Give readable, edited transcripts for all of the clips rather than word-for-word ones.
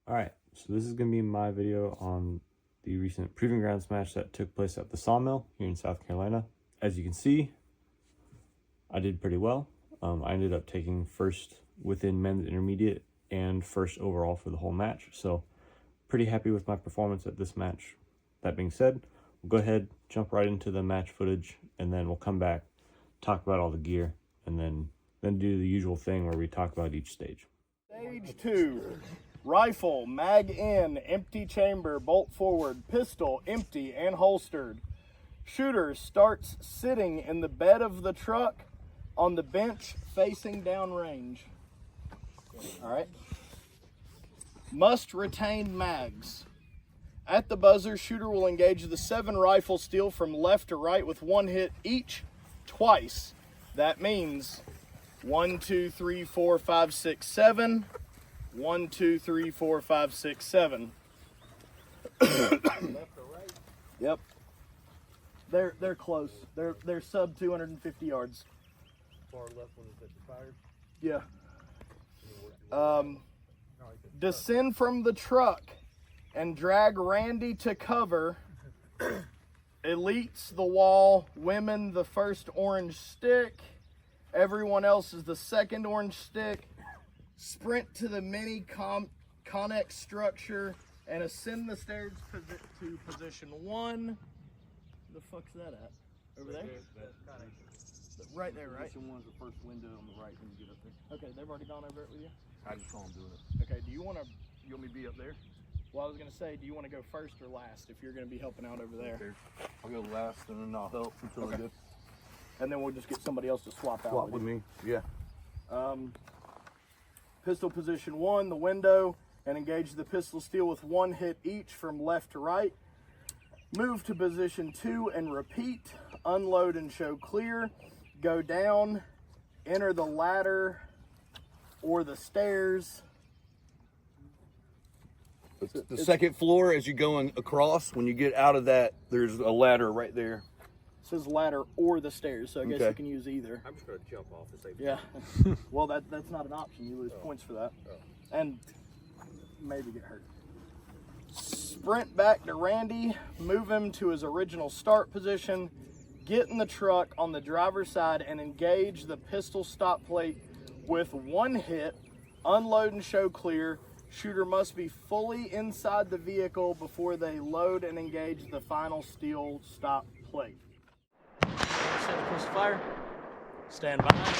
Alright, so this is going to be my video on the recent Proving Grounds match that took place at the Sawmill here in South Carolina. As you can see, I did pretty well. I ended up taking first within men's intermediate and first overall for the whole match. So pretty happy with my performance at this match. That being said, we'll go ahead, jump right into the match footage, and then we'll come back, talk about all the gear, and then do the usual thing where we talk about each stage. Stage 2. Rifle, mag in, empty chamber, bolt forward, pistol, empty and holstered. Shooter starts sitting in the bed of the truck on the bench facing downrange. Alright. Must retain mags. At the buzzer, shooter will engage the 7 rifle steel from left to right with 1 hit each twice. That means 1, 2, 3, 4, 5, 6, 7. 1, 2, 3, 4, 5, 6, 7. Left or right? Yep. They're close. They're sub 250 yards. Far left one is at the fire. Yeah. Descend from the truck and drag Randy to cover. Elites the wall. Women the first orange stick. Everyone else is the second orange stick. Sprint to the mini connex structure and ascend the stairs to position 1. The fuck's that at? Over there? Right there, right? Position 1's the first window on the right when you get up there. Okay, they've already gone over it with you? I just saw them doing it. Okay, do you want me to be up there? well, I was going to say, do you want to go first or last if you're going to be helping out over there? Okay. I'll go last and then I'll help until Okay. I get. And then we'll just get somebody else to swap out Swap with me. Yeah. Pistol position 1, the window, and engage the pistol steel with 1 hit each from left to right. Move to position 2 and repeat. Unload and show clear. Go down, enter the ladder or the stairs. The second floor as you're going across, when you get out of that, there's a ladder right there. It says ladder or the stairs, so I guess Okay. you can use either. I'm just going to jump off and save Yeah. Well, that's not an option. You lose points for that. And maybe get hurt. Sprint back to Randy. Move him to his original start position. Get in the truck on the driver's side and engage the pistol stop plate with 1 hit. Unload and show clear. Shooter must be fully inside the vehicle before they load and engage the final steel stop plate. Set the pistol fire. Stand behind.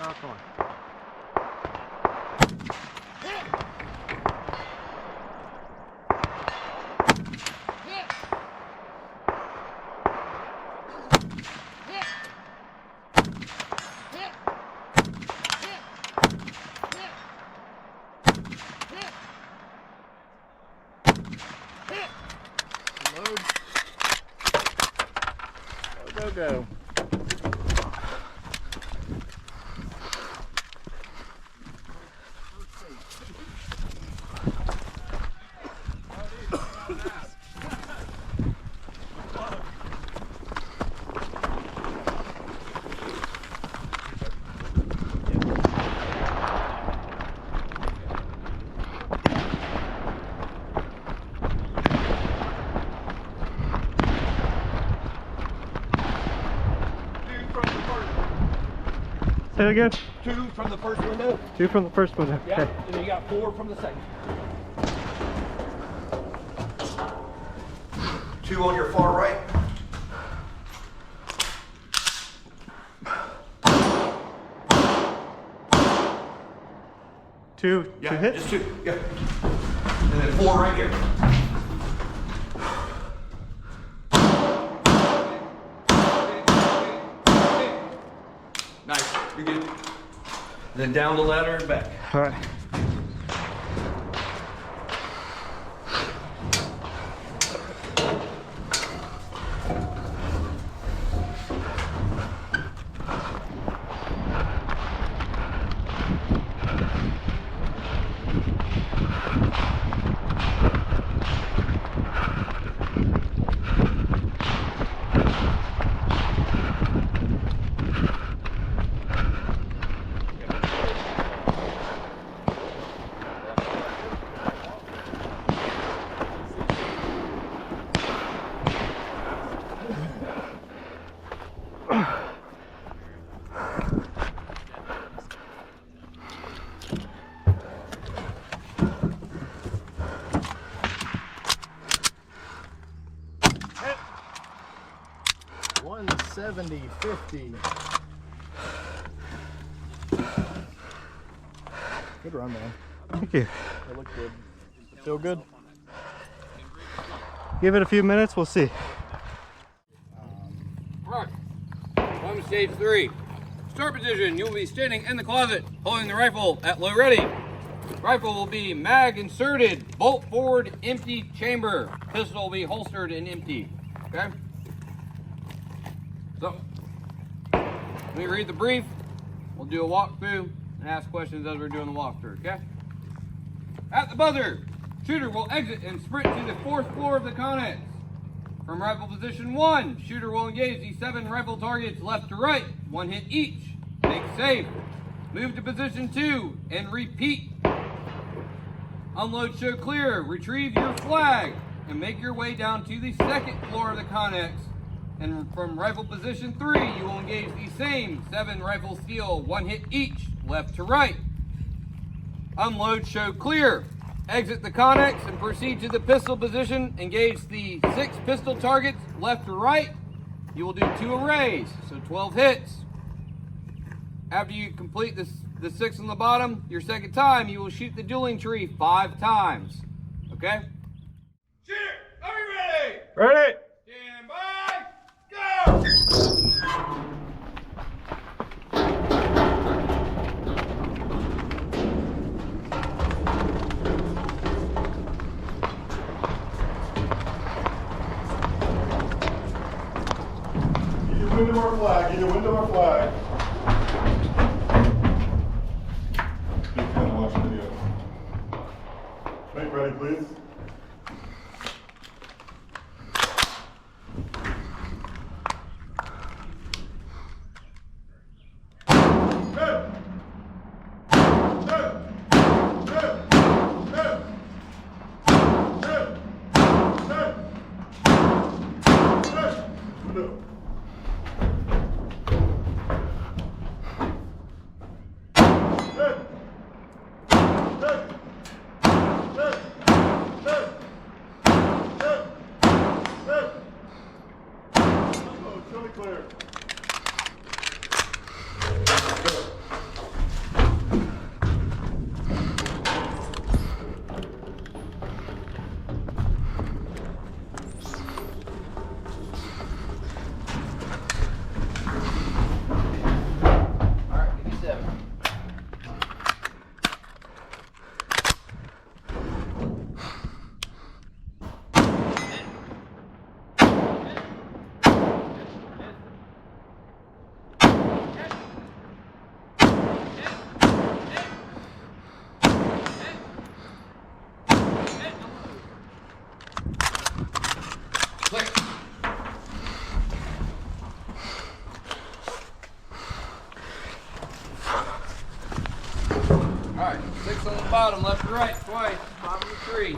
Oh, come on. Load. Go, go, go. Say it again. 2 from the first window. 2 from the first one. Okay. Yeah. And then you got 4 from the second. 2 on your far right. Two hits? Just 2. Yeah. And then 4 right here. Nice. You're good. Then down the ladder and back. All right. 70, 50. Good run, man. Thank you. It looked good. Feel good? Give it a few minutes, we'll see. Alright, on to stage 3. Start position, you'll be standing in the closet, holding the rifle at low ready. Rifle will be mag inserted, bolt forward, empty chamber. Pistol will be holstered and empty, okay? So, let me read the brief. We'll do a walkthrough and ask questions as we're doing the walkthrough, okay? At the buzzer, shooter will exit and sprint to the 4th floor of the Connex. From rifle position 1, shooter will engage the 7 rifle targets left to right, 1 hit each. Make safe. Move to position 2 and repeat. Unload, show clear, retrieve your flag, and make your way down to the 2nd floor of the Connex. And from rifle position 3, you will engage the same 7 rifle steel, 1 hit each, left to right. Unload, show clear. Exit the Connex and proceed to the pistol position. Engage the 6 pistol targets, left to right. You will do 2 arrays, so 12 hits. After you complete the 6 on the bottom, your 2nd time, you will shoot the dueling tree 5 times. Okay? Shooter, are you ready? Ready? Stand by, go! Either window or flag, either window or flag. Just kind of watch the video. Make ready, please. Clear. Alright, give me 7. Alright, 6 on the bottom, left to right, twice, bottom of the tree.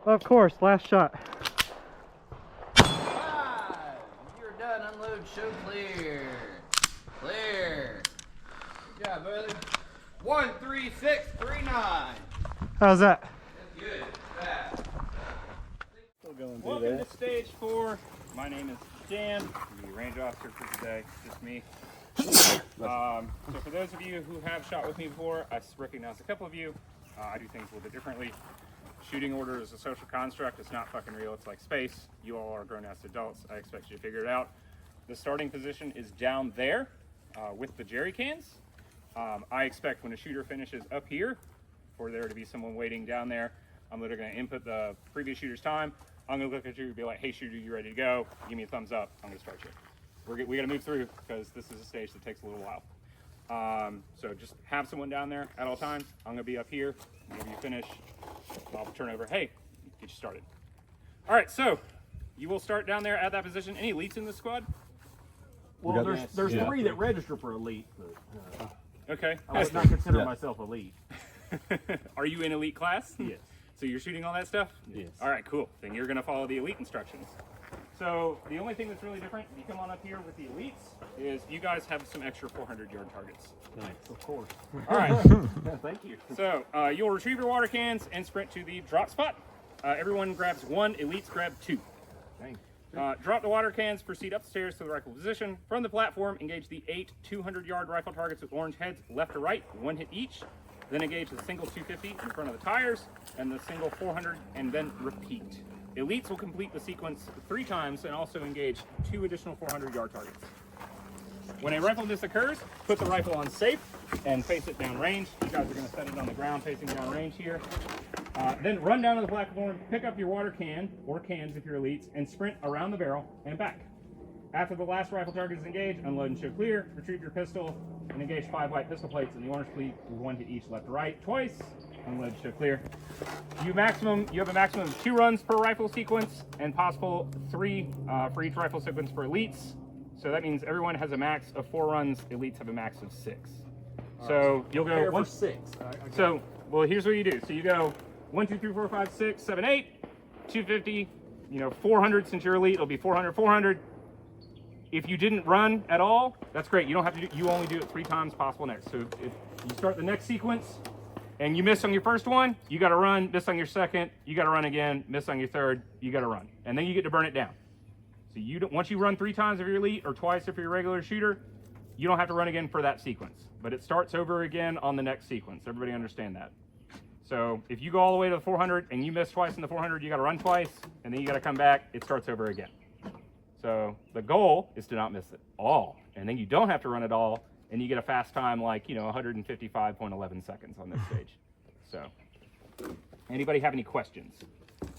Of course, last shot. 5. You're done. Unload, show clear. Clear. Good job, brother. 1, 3, 6, 3, 9. How's that? That's good. Fast. Welcome to stage 4. My name is Dan. I'm the range officer for today. Just me. So for those of you who have shot with me before, I recognize a couple of you. I do things a little bit differently. Shooting order is a social construct. It's not fucking real. It's like space. You all are grown-ass adults. I expect you to figure it out. The starting position is down there with the jerry cans. I expect when a shooter finishes up here for there to be someone waiting down there. I'm literally going to input the previous shooter's time. I'm going to look at you and be like, hey, shooter, you ready to go? Give me a thumbs up. I'm going to start you. We got to move through because this is a stage that takes a little while. So just have someone down there at all times. I'm going to be up here. Whenever you finish, I'll turn over. Hey, get you started. All right, so you will start down there at that position. Any elites in this squad? Well, there's 3 that register for elite, but Okay. I would not consider myself elite. Are you in elite class? Yes. So you're shooting all that stuff? Yes. All right, cool. Then you're going to follow the elite instructions. So the only thing that's really different, if you come on up here with the elites, is you guys have some extra 400-yard targets. Nice. Of course. All right. Thank you. So you'll retrieve your water cans and sprint to the drop spot. Everyone grabs one, elites grab two. Thanks. Drop the water cans, proceed up the stairs to the rifle position. From the platform, engage the 8 200-yard rifle targets with orange heads, left to right, 1 hit each. Then engage the single 250 in front of the tires and the single 400, and then repeat. Elites will complete the sequence 3 times and also engage 2 additional 400-yard targets. When a rifle miss occurs, put the rifle on safe and face it downrange. You guys are going to set it on the ground facing downrange here. Then run down to the platform, pick up your water can, or cans if you're elites, and sprint around the barrel and back. After the last rifle target is engaged, unload and show clear, retrieve your pistol, and engage 5 white pistol plates in the orange pleat with 1 hit each left to right, twice, unload and show clear. You have a maximum of 2 runs per rifle sequence, and possible 3 for each rifle sequence for elites. So that means everyone has a max of 4 runs, elites have a max of 6. So you'll go for 6. So, well, here's what you do. So you go 1, 2, 3, 4, 5, 6, 7, 8, 250, 400 since you're elite, it'll be 400, 400. If you didn't run at all, that's great. You don't have to you only do it 3 times possible next. So if you start the next sequence and you miss on your first one, you got to run, miss on your second, you got to run again, miss on your third, you got to run. And then you get to burn it down. So you don't, once you run 3 times if you're elite or twice if you're a regular shooter, you don't have to run again for that sequence. But it starts over again on the next sequence. Everybody understand that? So if you go all the way to the 400 and you miss twice in the 400, you got to run twice, and then you got to come back. It starts over again. So the goal is to not miss it all, and then you don't have to run it all, and you get a fast time like 155.11 seconds on this stage. So, anybody have any questions?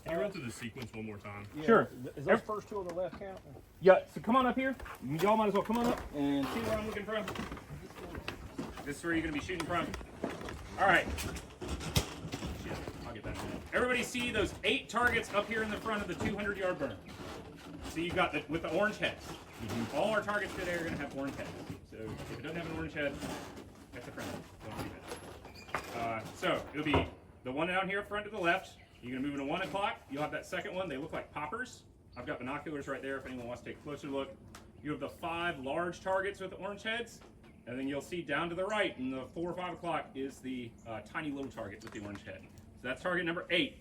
Can you run through the sequence one more time? Yeah. Sure. Is those first 2 on the left count? Yeah. So come on up here. Y'all might as well come on up and see where I'm looking from. This is where you're gonna be shooting from. All right. I'll get that in a minute. Everybody see those 8 targets up here in the front of the 200-yard burn. So you've got with the orange heads. All our targets today are going to have orange heads. So if it doesn't have an orange head, that's a friend. Don't leave it. So it'll be the one down here front to the left. You're going to move into 1 o'clock. You'll have that second one. They look like poppers. I've got binoculars right there if anyone wants to take a closer look. You have the 5 large targets with the orange heads. And then you'll see down to the right in the 4 or 5 o'clock is the tiny little target with the orange head. So that's target number 8.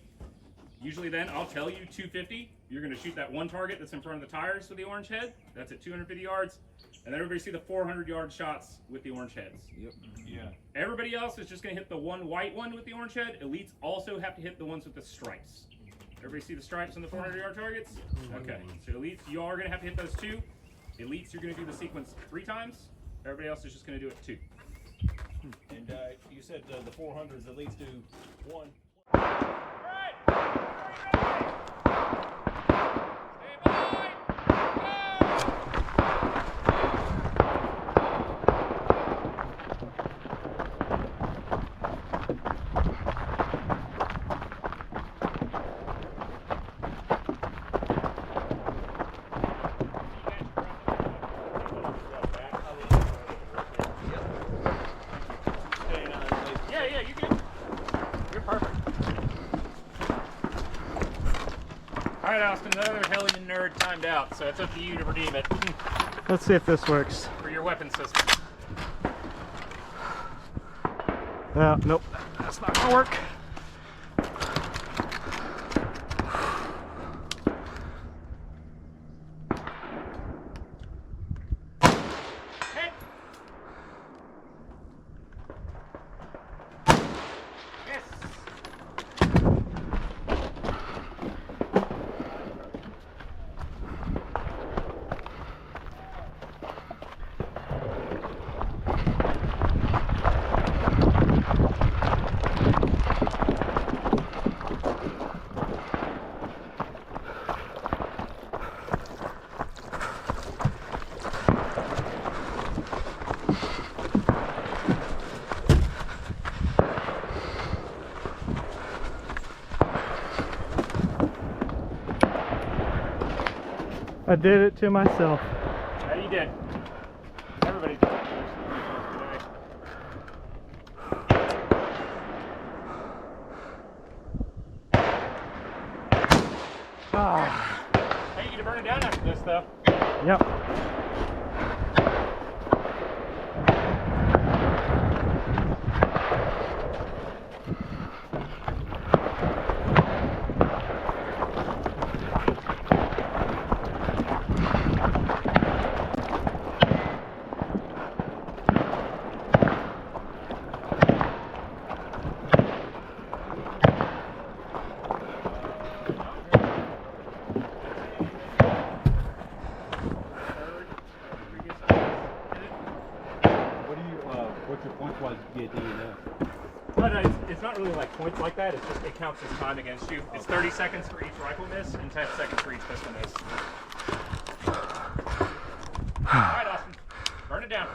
Usually then I'll tell you 250. You're going to shoot that one target that's in front of the tires with the orange head. That's at 250 yards. And then everybody see the 400-yard shots with the orange heads. Yep. Yeah. Everybody else is just going to hit the one white one with the orange head. Elites also have to hit the ones with the stripes. Everybody see the stripes on the 400-yard targets? Okay. So elites, you all are going to have to hit those 2. Elites, you're going to do the sequence 3 times. Everybody else is just going to do it 2. And you said the 400s, elites do 1. Yeah, you good. You're perfect. All right, Austin, another Hellion nerd timed out, so it's up to you to redeem it Let's see if this works. for your weapon system. Nope, that's not gonna work. Hit. Yes. I did it to myself. Yeah, you did. Everybody did it today. Ah, Hey, get you to burn it down after this, though. Yep. What's your points wise get DNF? But it's not really like points like that. It's just it counts as time against you. It's 30 seconds for each rifle miss and 10 seconds for each pistol miss. All right, Austin, burn it down.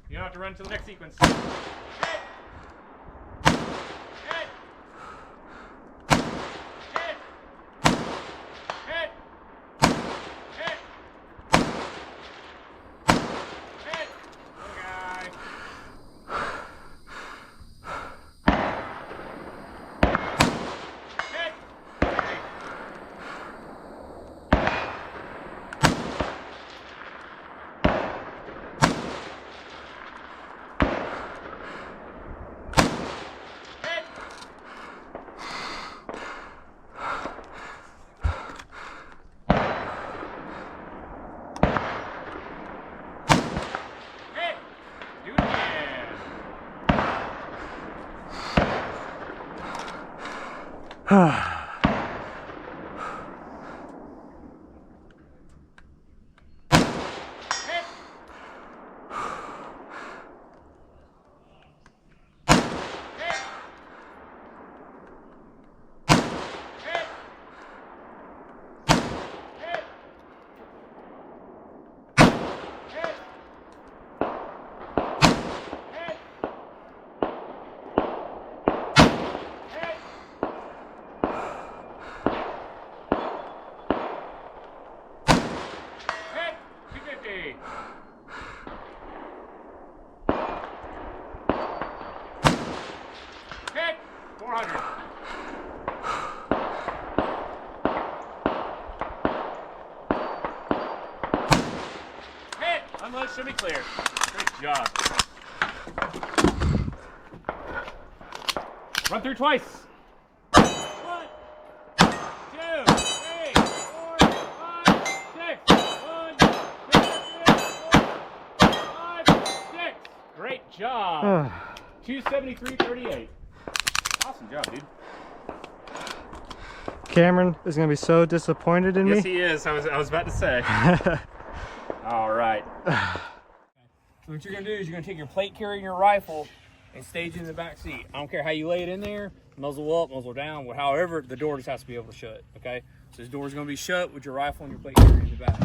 You don't have to run to the next sequence. Hit. Hit. Hit. Hit. Hit. Hit. Okay. Hit! 400. Hit! Unload should be clear. Great job. Run through twice. 1, 2, 3, 4, 5, 6. 1, 2, 3, 4, 5, 6. Great job. 273.38. Awesome job, dude. Cameron is going to be so disappointed in me. Yes, he is. I was about to say. All right. So what you're gonna do is you're gonna take your plate carrier and your rifle and stage it in the back seat. I don't care how you lay it in there, muzzle up, muzzle down, however, the door just has to be able to shut, okay? So this door is gonna be shut with your rifle and your plate carrier in the back.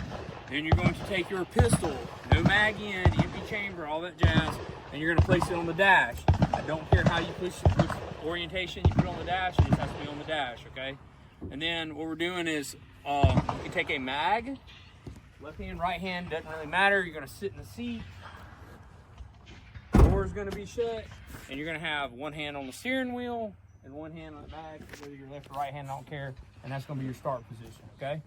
Then you're going to take your pistol, no mag in, empty chamber, all that jazz, and you're gonna place it on the dash. I don't care how you push which orientation you put on the dash, it just has to be on the dash, okay? And then what we're doing is you can take a mag, left hand, right hand, doesn't really matter. You're gonna sit in the seat. Door's gonna be shut, and you're gonna have one hand on the steering wheel and one hand on the bag, whether you're left or right hand, I don't care. And that's gonna be your start position, okay?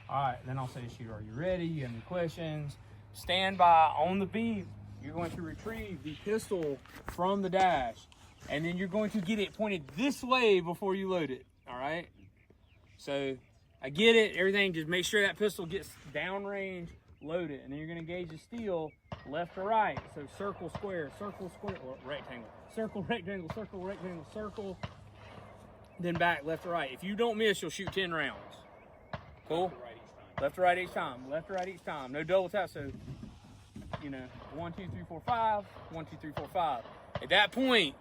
All right, then I'll say to shoot, are you ready? You have any questions? Stand by on the beep. You're going to retrieve the pistol from the dash, and then you're going to get it pointed this way before you load it, all right? So I get it, everything, just make sure that pistol gets downrange, load it, and then you're gonna gauge the steel left or right. So circle, square, or rectangle, circle, rectangle, circle, rectangle, circle, then back, left or right. If you don't miss, you'll shoot 10 rounds. Cool? Left or right each time, left or right each time. No double tap, so, you know, 1, 2, 3, 4, 5, 1, 2, 3, 4, 5. At that point,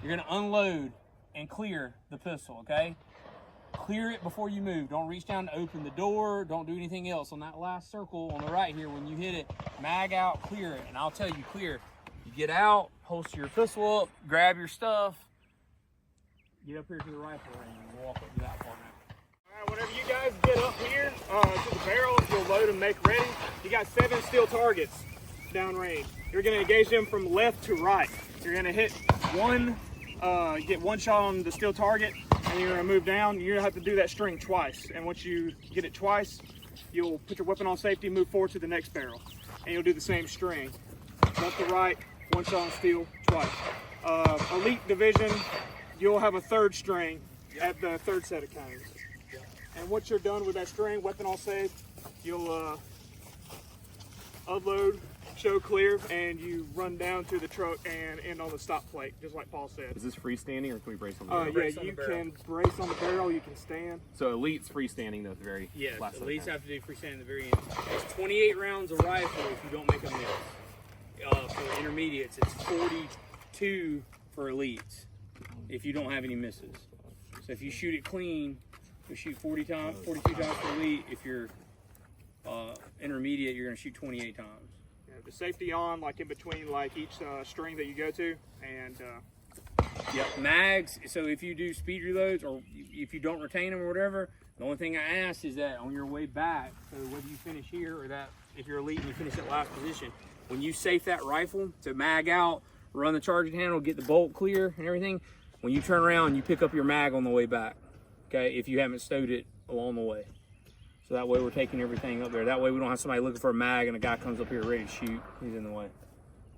you're gonna unload and clear the pistol, okay? Clear it before you move. Don't reach down to open the door. Don't do anything else. On that last circle on the right here, when you hit it, mag out, clear it. And I'll tell you, clear. You get out, holster your pistol up, grab your stuff, get up here to the rifle and walk up to that part now. All right, whenever you guys get up here to the barrel, you'll load and make ready. You got 7 steel targets downrange. You're gonna engage them from left to right. You're gonna hit one, get one shot on the steel target, And you're gonna move down. You're gonna have to do that string twice. And once you get it twice, you'll put your weapon on safety, move forward to the next barrel. And you'll do the same string. Left to right, one shot on steel, twice. Elite division, you'll have a third string at the third set of cones. And once you're done with that string, weapon all safe, you'll unload, show clear, and you run down to the truck and end on the stop plate, just like Paul said. Is this freestanding, or can we brace on the barrel? Yeah, you can brace on the barrel, you can stand. So Elite's freestanding though at the very Yes, last at least second. have to do freestanding at the very end. It's 28 rounds of rifle if you don't make a miss. For intermediates, it's 42 for elites if you don't have any misses. So if you shoot it clean, you shoot 42 times for elite. If you're intermediate, you're going to shoot 28 times. Yeah, the safety on, like in between, like each string that you go to, and Yep, mags. So if you do speed reloads or if you don't retain them or whatever, the only thing I ask is that on your way back, so whether you finish here or that, if you're elite and you finish at last position, when you safe that rifle to mag out, run the charging handle, get the bolt clear and everything, when you turn around, you pick up your mag on the way back, okay, if you haven't stowed it along the way. So that way we're taking everything up there. That way we don't have somebody looking for a mag and a guy comes up here ready to shoot. He's in the way.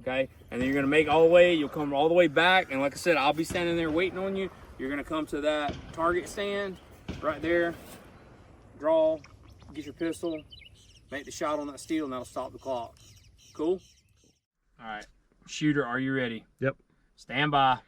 Okay? And then you're going to make all the way, you'll come all the way back. And like I said, I'll be standing there waiting on you. You're going to come to that target stand right there, draw, get your pistol, make the shot on that steel, and that'll stop the clock. Cool? All right. Shooter, are you ready? Yep. Stand by.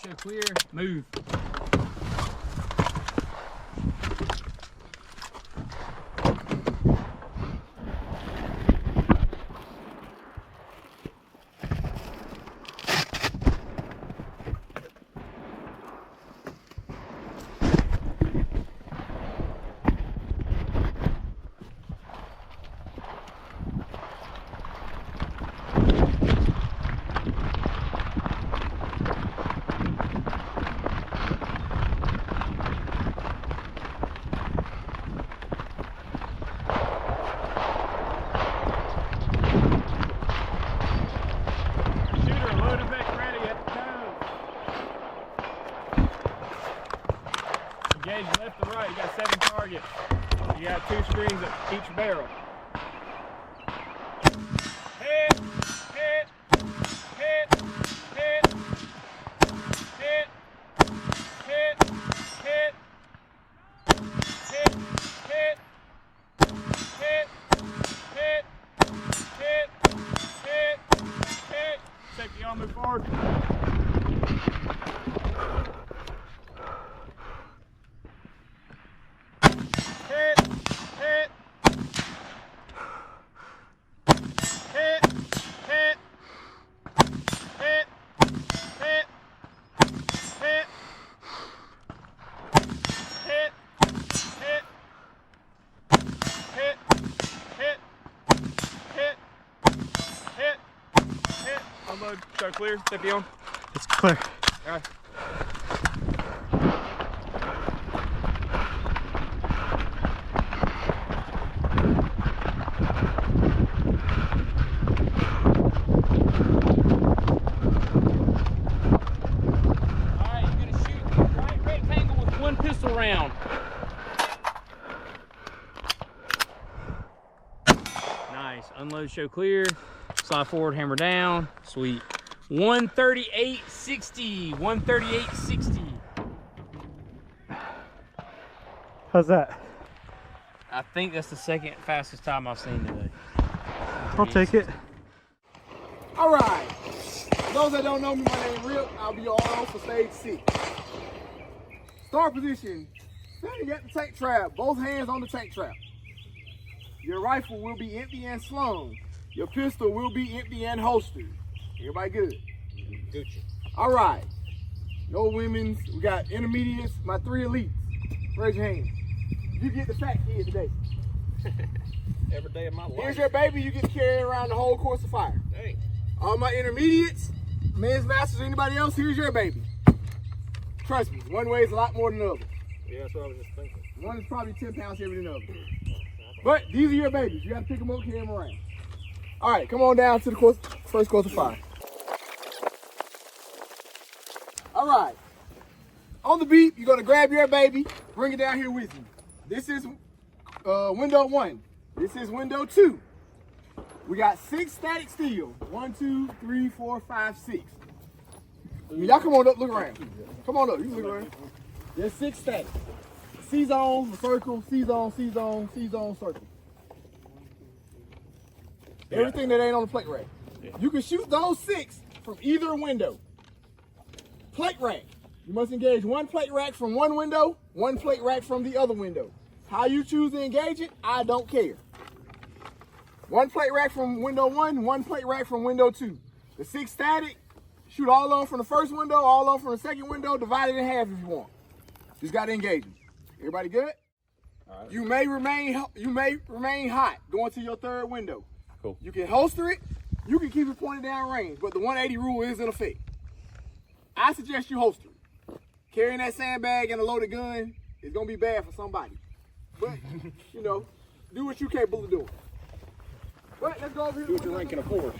Show clear, move. Left to right, you got 7 targets. You got 2 strings at each barrel. Hit, hit, hit, hit, hit, hit, hit, hit, hit, hit, hit, hit, hit, hit. Safety on, move forward. Unload, start clear, safety on. It's clear. All right. Alright, you're gonna shoot the right rectangle with 1 pistol round. Nice. Unload, show clear. Slide forward, hammer down. Sweet. 138.60. 138.60. How's that? I think that's the second fastest time I've seen today. I'll take it. All right. For those that don't know me, my name is Rip. I'll be your RO for stage 6. Start position. Standing at the tank trap. Both hands on the tank trap. Your rifle will be empty and slung. Your pistol will be empty and holstered. Everybody good? Gucci. All right. No women's. We got intermediates. My 3 elites. Raise your hand. You get the fat kid today. Every day of my life. Here's your baby. You get to carry around the whole course of fire. Dang. All my intermediates, men's masters, anybody else, here's your baby. Trust me, one way is a lot more than the other. Yeah, that's what I was just thinking. One is probably 10 pounds heavier than the other. But these are your babies. You got to pick them up, carry them around. All right, come on down to the first course of fire. All right. On the beat, you're going to grab your baby, bring it down here with you. This is window 1. This is window 2. We got 6 static steel. 1, 2, 3, 4, 5, 6. Y'all come on up, look around. Come on up, you can look around. There's 6 static. C-zone, circle, C-zone, C-zone, C-zone, circle. Everything that ain't on the plate rack. You can shoot those 6 from either window. Plate rack. You must engage 1 plate rack from one window, 1 plate rack from the other window. How you choose to engage it, I don't care. 1 plate rack from window 1, 1 plate rack from window 2. The 6 static, shoot all on from the first window, all on from the second window, divide it in half if you want. Just got to engage them. Everybody good? All right. You may remain hot going to your 3rd window. Cool. You can holster it, you can keep it pointed down range, but the 180 rule is in effect. I suggest you holster it. Carrying that sandbag and a loaded gun is gonna be bad for somebody. But, you know, do what you're capable of doing. But let's go over here. Do what your rank can afford.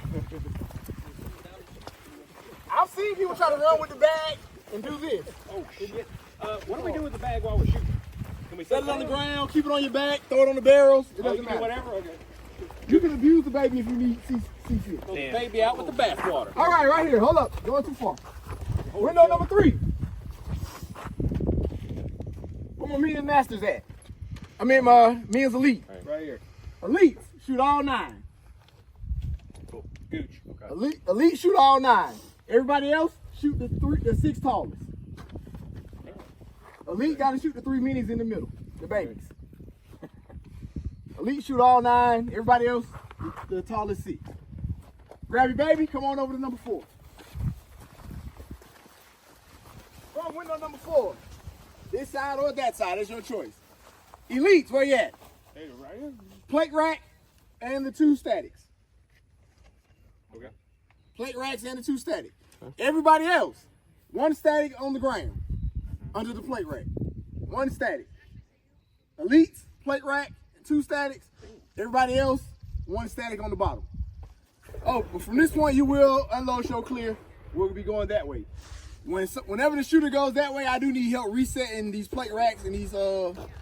I've seen people try to run with the bag and do this. Oh shit. What do we do with the bag while we're shooting? Can we set it on the ground, keep it on your back, throw it on the barrels. It doesn't matter. Whatever. Okay. You can abuse the baby if you need CC. Throw the baby out with the bath water. All right, right here. Hold up. Going too far. Window number 3. Where my mean masters at? I mean my men's elite. Right here. Elites shoot all 9. Cool. Gooch. Okay. Elite shoot all 9. Everybody else shoot the 6 tallest. Elite got to shoot the 3 minis in the middle, the babies. Elite shoot all 9. Everybody else, the tallest 6. Grab your baby. Come on over to number 4. From window number 4. This side or that side, that's your choice. Elites, where you at? Hey, right here. Plate rack and the 2 statics. Okay. Plate racks and the 2 static. Everybody else, 1 static on the ground under the plate rack. 1 static. Elites, plate rack, 2 statics. Everybody else, 1 static on the bottom. Oh, but from this point, you will unload, show clear. We'll be going that way. Whenever the shooter goes that way, I do need help resetting these plate racks and these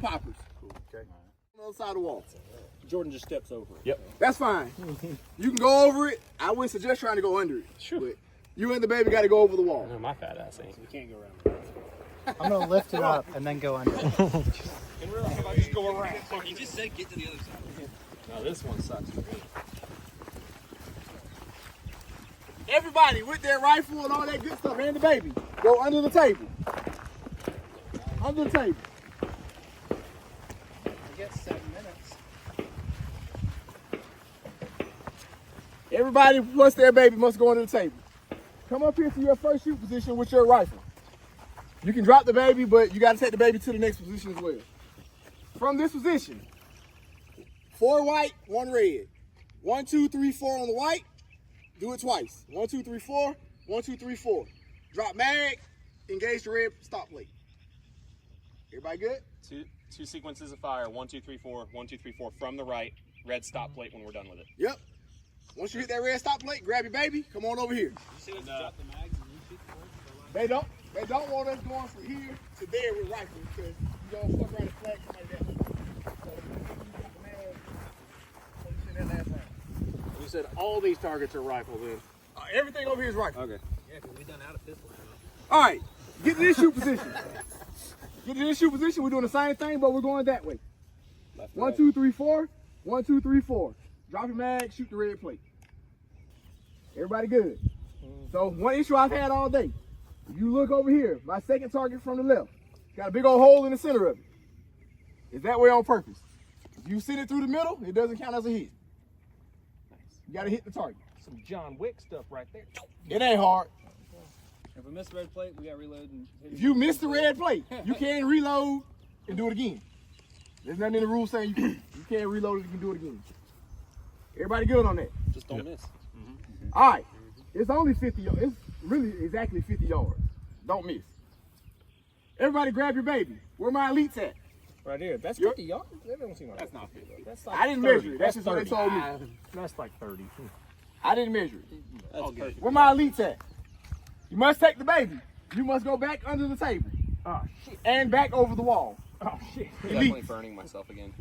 poppers. Cool. Okay. On the other side of the wall. Jordan just steps over it. Yep. That's fine. You can go over it. I wouldn't suggest trying to go under it. Sure. But you and the baby got to go over the wall. No, my fat ass ain't. You can't go around. I'm gonna lift it up and then go under. In real life, I just go around. He just said get to the other side. No, this one sucks. Everybody with their rifle and all that good stuff and the baby, go under the table. Under the table. I guess 7 minutes. Everybody plus their baby must go under the table. Come up here to your first shoot position with your rifle. You can drop the baby, but you got to take the baby to the next position as well. From this position, 4 white, 1 red. 1, 2, 3, 4 on the white. Do it twice. 1, 2, 3, 4. 1, 2, 3, 4. Drop mag. Engage the red stop plate. Everybody good? Two sequences of fire. 1, 2, 3, 4. 1, 2, 3, 4 from the right. Red stop plate when we're done with it. Yep. Once you hit that red stop plate, grab your baby. Come on over here. They don't want us going from here to there with rifles because you gonna fuck around and flag somebody down. So you got the mag. So you said that last time. You said all these targets are rifle then. Everything over here is rifle. Okay. Yeah, because we done out of pistol. All right, get to this shoot position. Get to this shoot position. We're doing the same thing, but we're going that way. Left, 1, right. 2, 3, 4. 1, 2, 3, 4. Drop your mag, shoot the red plate. Everybody good? So one issue I've had all day. If you look over here, my second target from the left, got a big old hole in the center of it. It's that way on purpose. If you send it through the middle, it doesn't count as a hit. You gotta hit the target. Some John Wick stuff right there. It ain't hard. If we miss the red plate, we got to reload. And If you miss the red plate, you can reload and do it again. There's nothing in the rules saying you can't reload it, you can do it again. Everybody good on that? Just don't miss. All right, it's only 50 yards. It's really exactly 50 yards. Don't miss. Everybody grab your baby. Where my elites at? Right here. That's 50 yards. That don't seem like That's not 50. That's like I didn't 30. measure it. That's just what they told me. That's like 30. I didn't measure it. Where my elites at? You must take the baby. You must go back under the table. Oh, shit. And back over the wall. Oh, shit. Definitely burning myself again.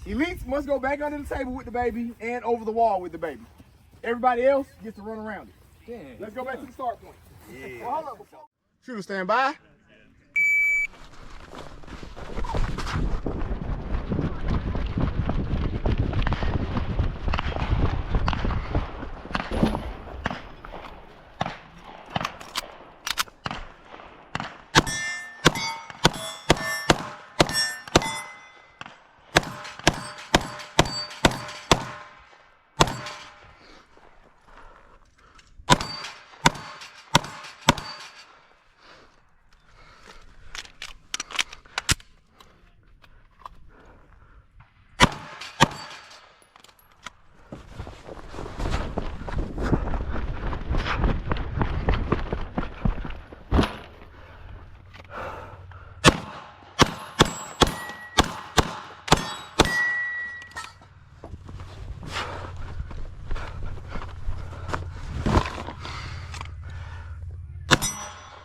Elites must go back under the table with the baby and over the wall with the baby. Everybody else gets to run around it. Dang. Let's go back to the start point. Yeah. Well, hold up. Shooter, stand by.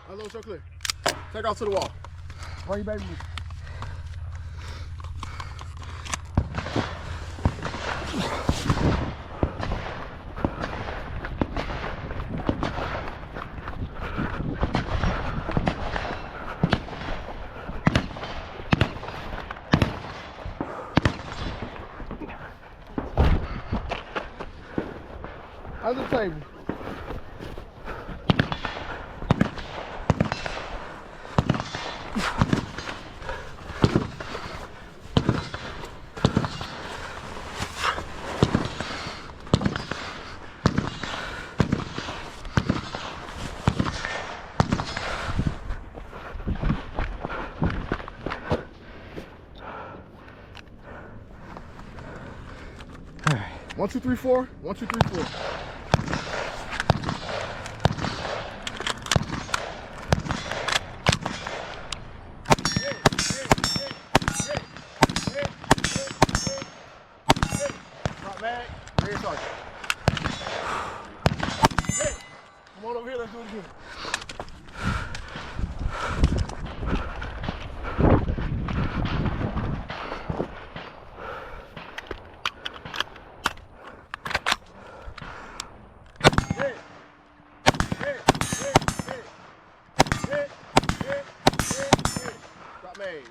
Unload so clear. Take off to the wall. Bring your baby with you. Under the table. All right. 1, 2, 3, 4. 1, 2, 3, 4. Drop mag, rear target. Hey, come on over here, let's do it again.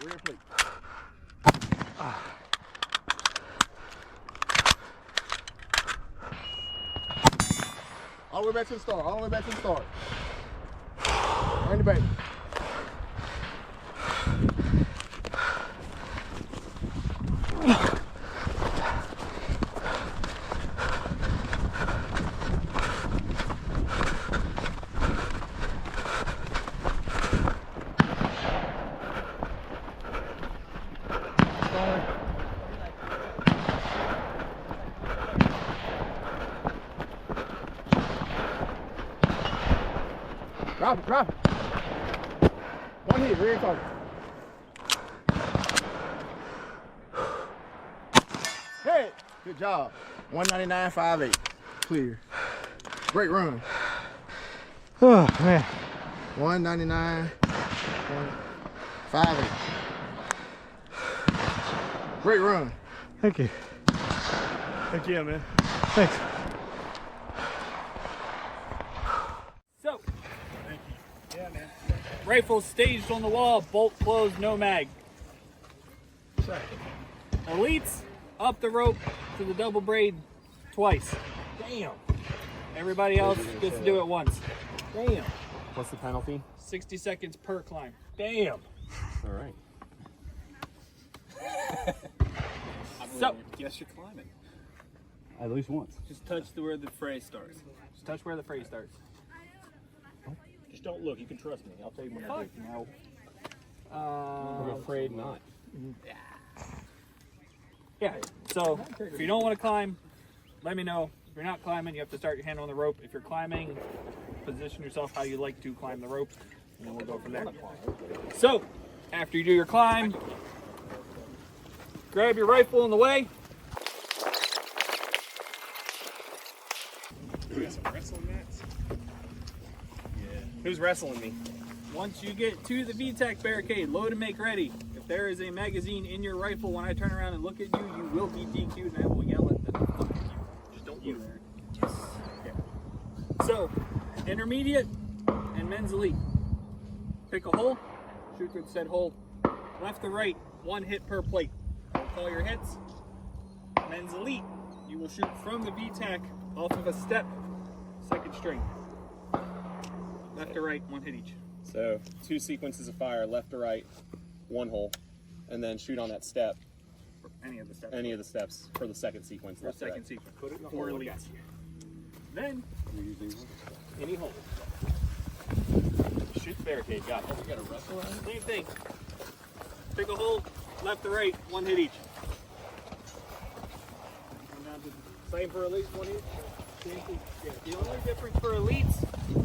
Rear plate. All the way back to the start. All the way back to the start. Bring the baby. Drop it, drop it. One hit, rear target. Hey, good job. 199.58. Clear. Great run. Oh, man. 199.58. Great run. Thank you. Heck yeah, man. Thanks. So, rifle staged on the wall, bolt closed, no mag. Elites, up the rope to the double braid twice. Damn. Everybody else gets to do it once. Damn. What's the penalty? 60 seconds per climb. Damn. All right. So, Guess you're climbing. At least once. just touch where the fray starts. Just touch where the fray starts. Just don't look. You can trust me. I'll tell you when I do. No. I'm afraid not. Yeah, so if you don't want to climb, let me know. If you're not climbing, you have to start your hand on the rope. If you're climbing, position yourself how you like to climb the rope, and then we'll go from there. So, after you do your climb, grab your rifle in the way. We got some wrestling mats. Yeah. Who's wrestling me? Once you get to the VTAC barricade, load and make ready. If there is a magazine in your rifle, when I turn around and look at you, you will be DQ'd and I will yell at the fuck at you. Just don't you there. Yes. Yeah. So, intermediate and men's elite. Pick a hole, shoot through said hole. Left to right, 1 hit per plate. Don't call your hits. Men's elite, you will shoot from the VTAC off of a step, 2nd string. Left to right, 1 hit each. So 2 sequences of fire, left to right, 1 hole, and then shoot on that step. Any of the steps. Any of the steps for the 2nd sequence. For Left to second right. sequence. Put it in the 4 elites. Then, Any hole. Shoot the barricade. Got it. We got to wrestle. same thing. Pick a hole, left to right, 1 hit each. Same for at least 1 each. Same thing. Yeah. The only difference for elites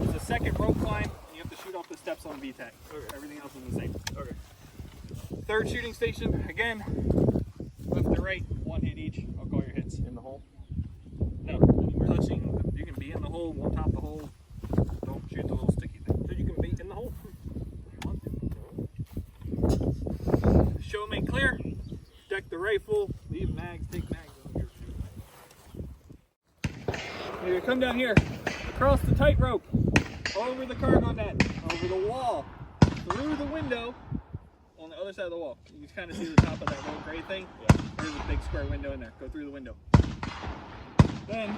is the 2nd rope climb, and you have to shoot off the steps on VTAC. Okay. Everything else is the same. Okay. 3rd shooting station, again, left to right, 1 hit each. I'll call your hits. In the hole. No, touching, you can be in the hole, one top the hole. Don't shoot the little sticky thing. So you can be in the hole. Show make clear, deck the rifle, leave mags, take mags over here. You're gonna come down here, across the tightrope, over the cargo net, over the wall, through the window, on the other side of the wall. You can kind of see the top of that little gray thing. Yeah. There's a big square window in there. Go through the window. Then,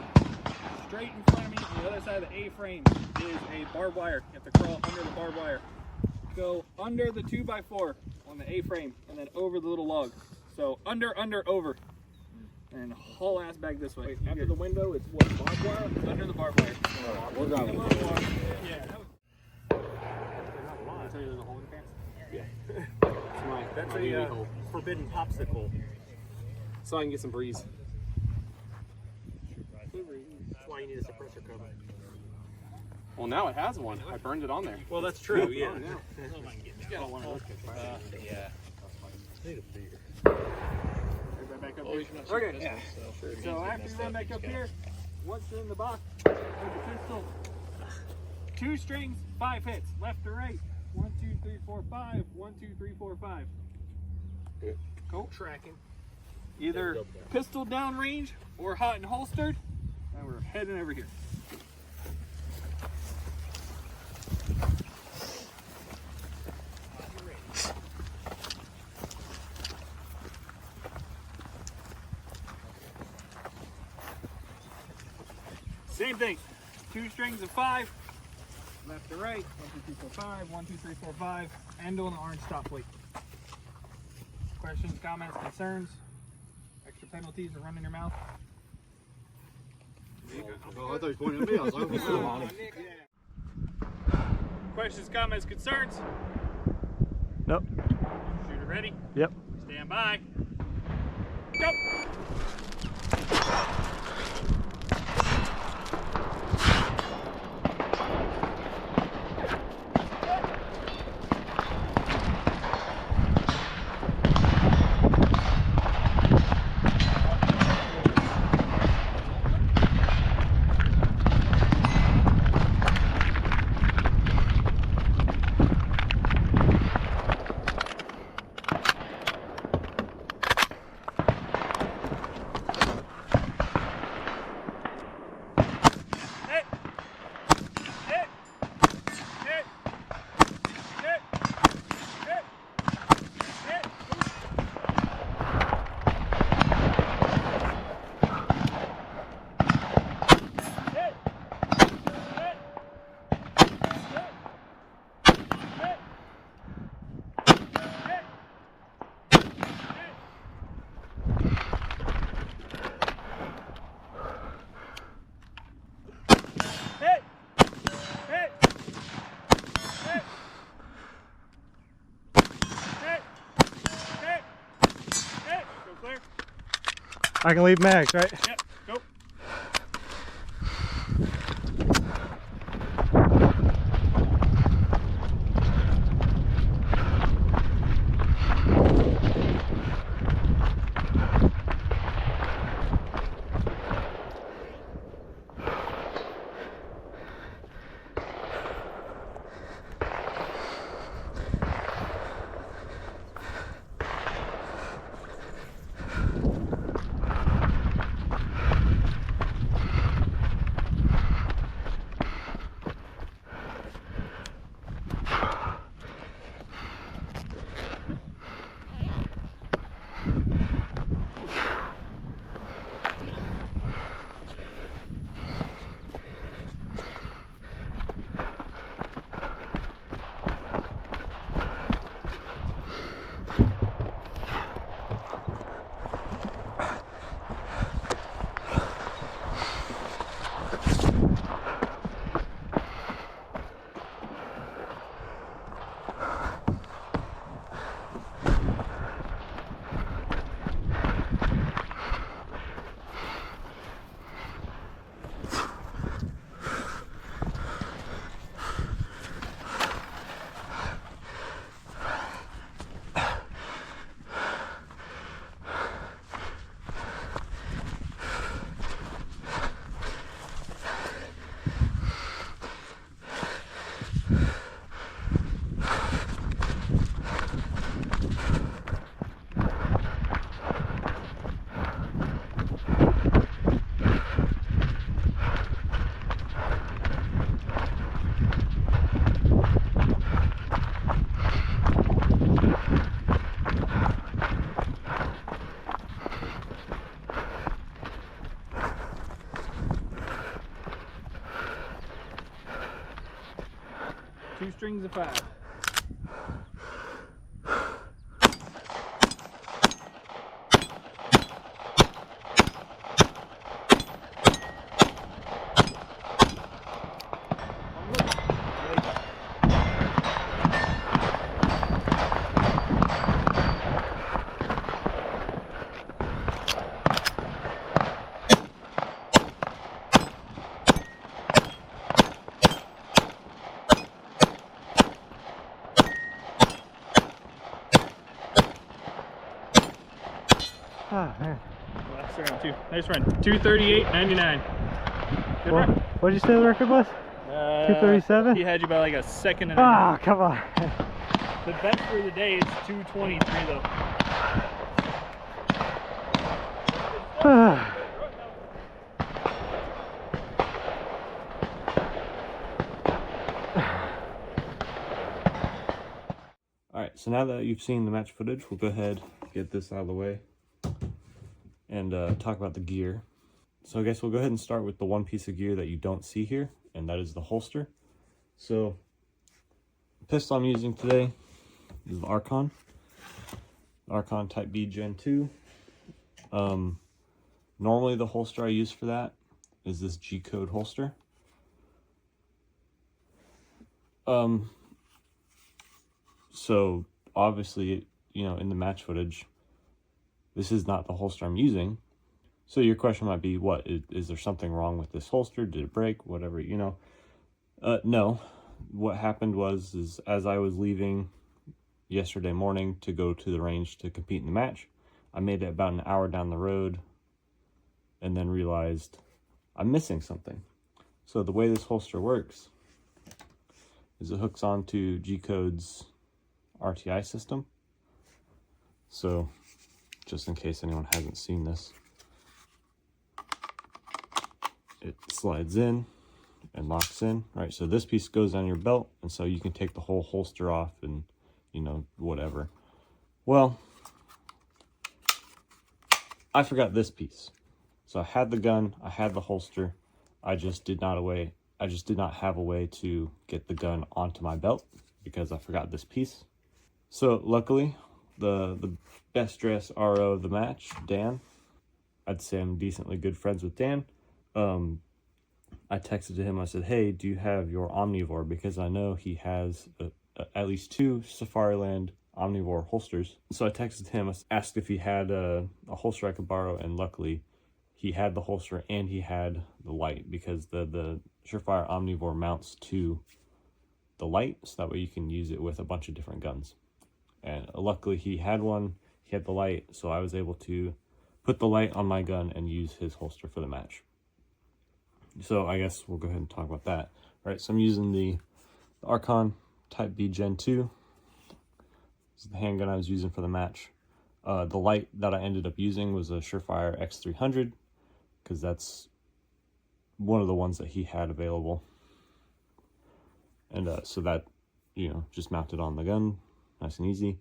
straight in front of me, on the other side of the A-frame, is a barbed wire. You have to crawl under the barbed wire. Go under the 2x4 on the A-frame, and then over the little log. So under, over, and haul ass back this way. Wait, after the window, it's what, barbed wire? Under the barbed wire. We're driving. Yeah. That's a forbidden popsicle. So I can get some breeze. That's why you need a suppressor cover. Well, now it has one. I burned it on there. Well, that's true, yeah. Yeah. Everybody back up here. Okay. Yeah. So after you run back up here, once you're in the box, with the pistol, 2 strings, 5 hits, left to right. 1, 2, 3, 4, 5. 1, 2, 3, 4, 5. Cool. Tracking. Either pistol down range or hot and holstered. And we're heading over here. Same thing. 2 strings of 5. Left to right. 1, 2, 3, 4, 5. 1, 2, 3, 4, 5. And on the orange stop plate. Questions, comments, concerns? Extra penalties to run in your mouth? Oh, I thought you were pointing at me. I was like, Questions, comments, concerns? Nope. Shooter ready? Yep. Stand by. Go! I can leave mags, right? Yep, go. Two strings of 5. Oh, man. Last round, two. Nice run. 2:38.99. Good run. What did you say the record was? 2:37? He had you by like a second and a Ah, half. come on. The best for the day is 2:23 though. Alright, so now that you've seen the match footage, we'll go ahead and get this out of the way and talk about the gear. So I guess we'll go ahead and start with the one piece of gear that you don't see here, and that is the holster. So the pistol I'm using today is the Archon Type B Gen 2. Normally the holster I use for that is this G-code holster. So obviously, you know, in the match footage, this is not the holster I'm using. So your question might be, what, is there something wrong with this holster? Did it break? Whatever, you know. No. What happened was as I was leaving yesterday morning to go to the range to compete in the match, I made it about an hour down the road and then realized I'm missing something. So the way this holster works is it hooks onto G-Code's RTI system. So just in case anyone hasn't seen this, it slides in and locks in, right? So this piece goes on your belt, and so you can take the whole holster off and, you know, whatever. Well, I forgot this piece. So I had the gun, I had the holster, I just did not have a way to get the gun onto my belt because I forgot this piece. So luckily, the best dressed RO of the match, Dan, I'd say I'm decently good friends with Dan. I texted to him, I said, hey, do you have your Omnivore? Because I know he has at least 2 Safariland Omnivore holsters. So I texted him, asked if he had a holster I could borrow, and luckily he had the holster and he had the light, because the Surefire Omnivore mounts to the light, so that way you can use it with a bunch of different guns. And luckily he had one, he had the light, so I was able to put the light on my gun and use his holster for the match. So I guess we'll go ahead and talk about that. All right, so I'm using the Archon Type B Gen 2. This is the handgun I was using for the match. The light that I ended up using was a Surefire X300, because that's one of the ones that he had available. And so that, you know, just mounted on the gun, nice and easy.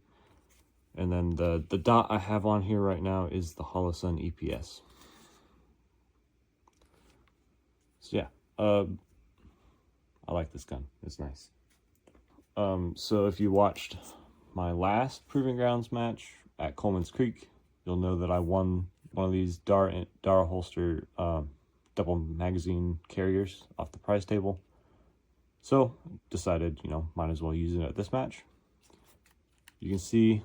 And then the dot I have on here right now is the Holosun EPS. So yeah, I like this gun. It's nice. So if you watched my last Proving Grounds match at Coleman's Creek, you'll know that I won one of these Dara holster double magazine carriers off the prize table. So decided, you know, might as well use it at this match. You can see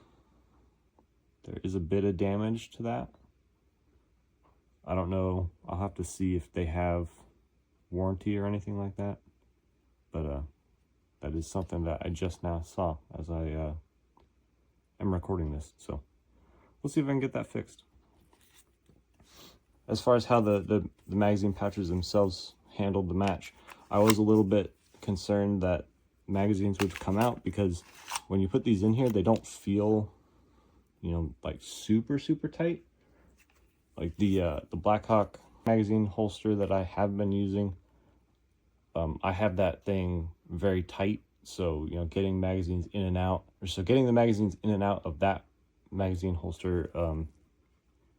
there is a bit of damage to that. I don't know. I'll have to see if they have warranty or anything like that. But that is something that I just now saw as I am recording this. So we'll see if I can get that fixed. As far as how the magazine pouches themselves handled the match, I was a little bit concerned that magazines would come out, because when you put these in here, they don't feel, you know, like super tight. Like the Blackhawk magazine holster that I have been using, I have that thing very tight, so, you know, getting magazines in and out, or so getting the magazines in and out of that magazine holster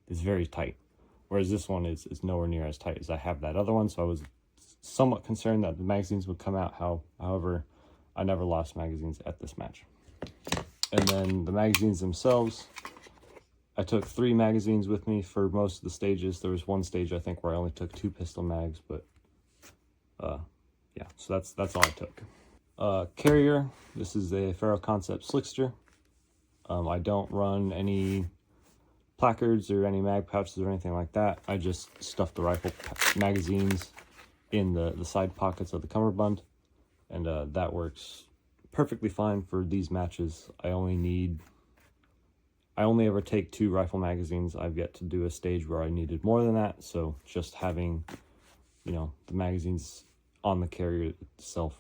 is very tight, whereas this one is nowhere near as tight as I have that other one. So I was somewhat concerned that the magazines would come out. However, I never lost magazines at this match. And then the magazines themselves, I took 3 magazines with me for most of the stages. There was one stage, I think, where I only took 2 pistol mags, but yeah, so that's all I took. Carrier, this is a Faro Concept Slickster. I don't run any placards or any mag pouches or anything like that. I just stuff the rifle magazines in the side pockets of the cummerbund, and that works perfectly fine for these matches. I only ever take 2 rifle magazines. I've yet to do a stage where I needed more than that, so just having, you know, the magazines on the carrier itself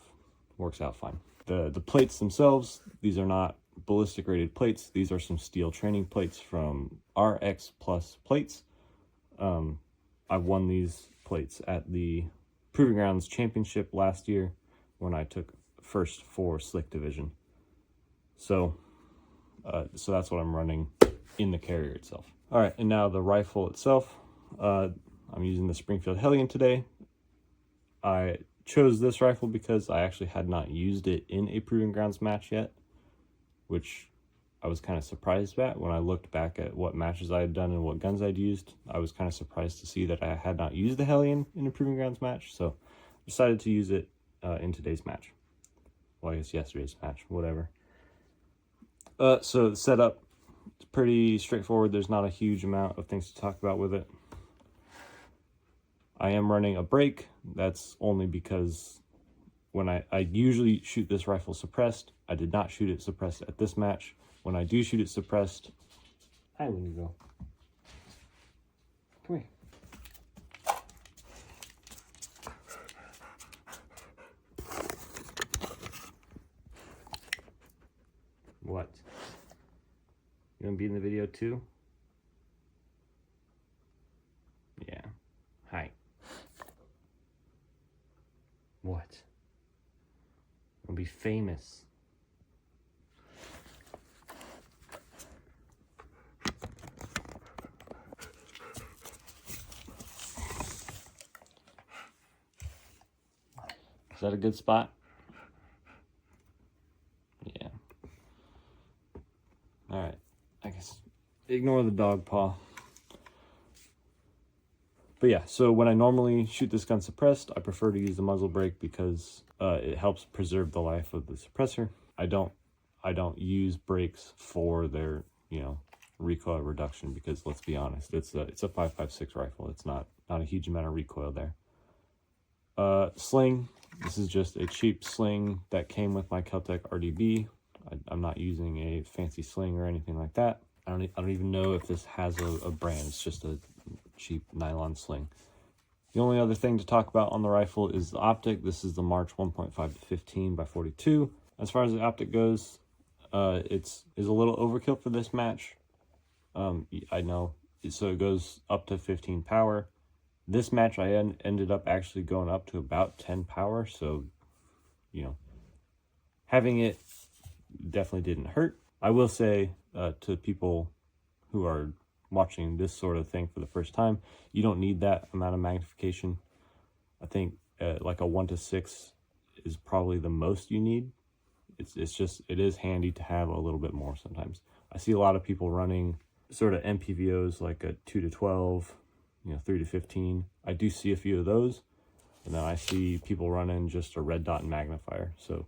works out fine. The plates themselves, these are not ballistic rated plates. These are some steel training plates from RX Plus Plates. I won these plates at the Proving Grounds Championship last year when I took first for Slick Division. So that's what I'm running in the carrier itself. All right, and now the rifle itself. I'm using the Springfield Hellion today. I chose this rifle because I actually had not used it in a Proving Grounds match yet, which I was kind of surprised at. When I looked back at what matches I had done and what guns I'd used, I was kind of surprised to see that I had not used the Hellion in a Proving Grounds match, so I decided to use it in today's match. Well, I guess yesterday's match, whatever. So the setup is pretty straightforward. There's not a huge amount of things to talk about with it. I am running a brake. That's only because when I usually shoot this rifle suppressed. I did not shoot it suppressed at this match. When I do shoot it suppressed, hi, when you go. Come here. What? You gonna be in the video too? Yeah. Hi. What? I'll be famous. Is that a good spot? Yeah. All right. I guess ignore the dog paw. But yeah, so when I normally shoot this gun suppressed, I prefer to use the muzzle brake because it helps preserve the life of the suppressor. I don't use brakes for their, you know, recoil reduction, because let's be honest, it's a 5.56 rifle. It's not a huge amount of recoil there. Sling. This is just a cheap sling that came with my Keltec RDB. I'm not using a fancy sling or anything like that. I don't even know if this has a brand. It's just a cheap nylon sling. The only other thing to talk about on the rifle is the optic. This is the March 1.5 to 15 by 42. As far as the optic goes, it's a little overkill for this match. I know. So it goes up to 15 power. This match I ended up actually going up to about 10 power. So, you know, having it definitely didn't hurt. I will say to people who are watching this sort of thing for the first time, you don't need that amount of magnification. I think like a 1:6 is probably the most you need. It is handy to have a little bit more sometimes. I see a lot of people running sort of MPVOs like a 2:12, 3:15. I do see a few of those, and then I see people running just a red dot and magnifier. So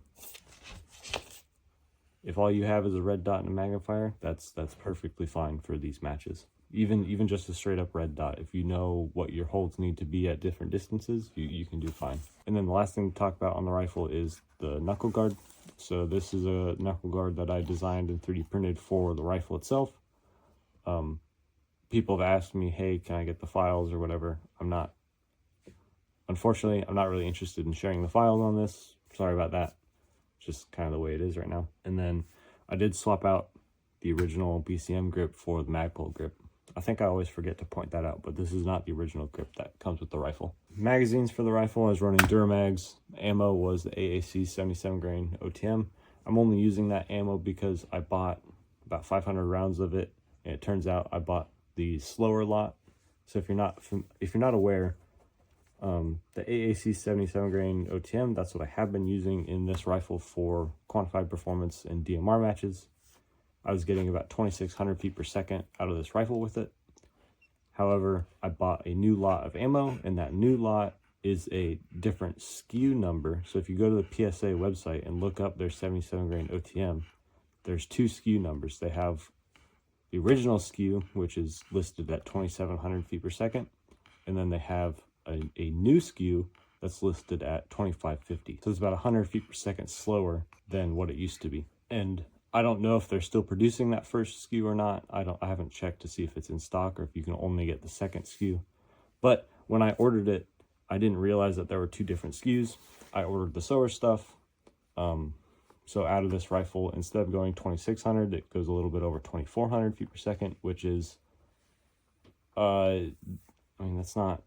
if all you have is a red dot and a magnifier, that's perfectly fine for these matches. Even just a straight up red dot, if you know what your holds need to be at different distances, you can do fine. And then the last thing to talk about on the rifle is the knuckle guard. So this is a knuckle guard that I designed and 3D printed for the rifle itself. People have asked me, hey, can I get the files or whatever? Unfortunately, I'm not really interested in sharing the files on this. Sorry about that. Just kind of the way it is right now. And then I did swap out the original BCM grip for the Magpul grip. I think I always forget to point that out, but this is not the original grip that comes with the rifle. Magazines for the rifle, I was running Duramags. Ammo was the AAC 77 grain OTM. I'm only using that ammo because I bought about 500 rounds of it, and it turns out I bought the slower lot. So if you're not aware, the AAC 77 grain OTM, that's what I have been using in this rifle for quantified performance and DMR matches. I was getting about 2,600 feet per second out of this rifle with it. However, I bought a new lot of ammo, and that new lot is a different SKU number. So if you go to the PSA website and look up their 77 grain OTM, there's 2 SKU numbers. They have the original SKU, which is listed at 2,700 feet per second, and then they have a new SKU that's listed at 2,550. So it's about 100 feet per second slower than what it used to be. And I don't know if they're still producing that first SKU or not. I haven't checked to see if it's in stock or if you can only get the second SKU. But when I ordered it, I didn't realize that there were 2 different SKUs. I ordered the slower stuff. So out of this rifle, instead of going 2,600, it goes a little bit over 2,400 feet per second, which is, that's not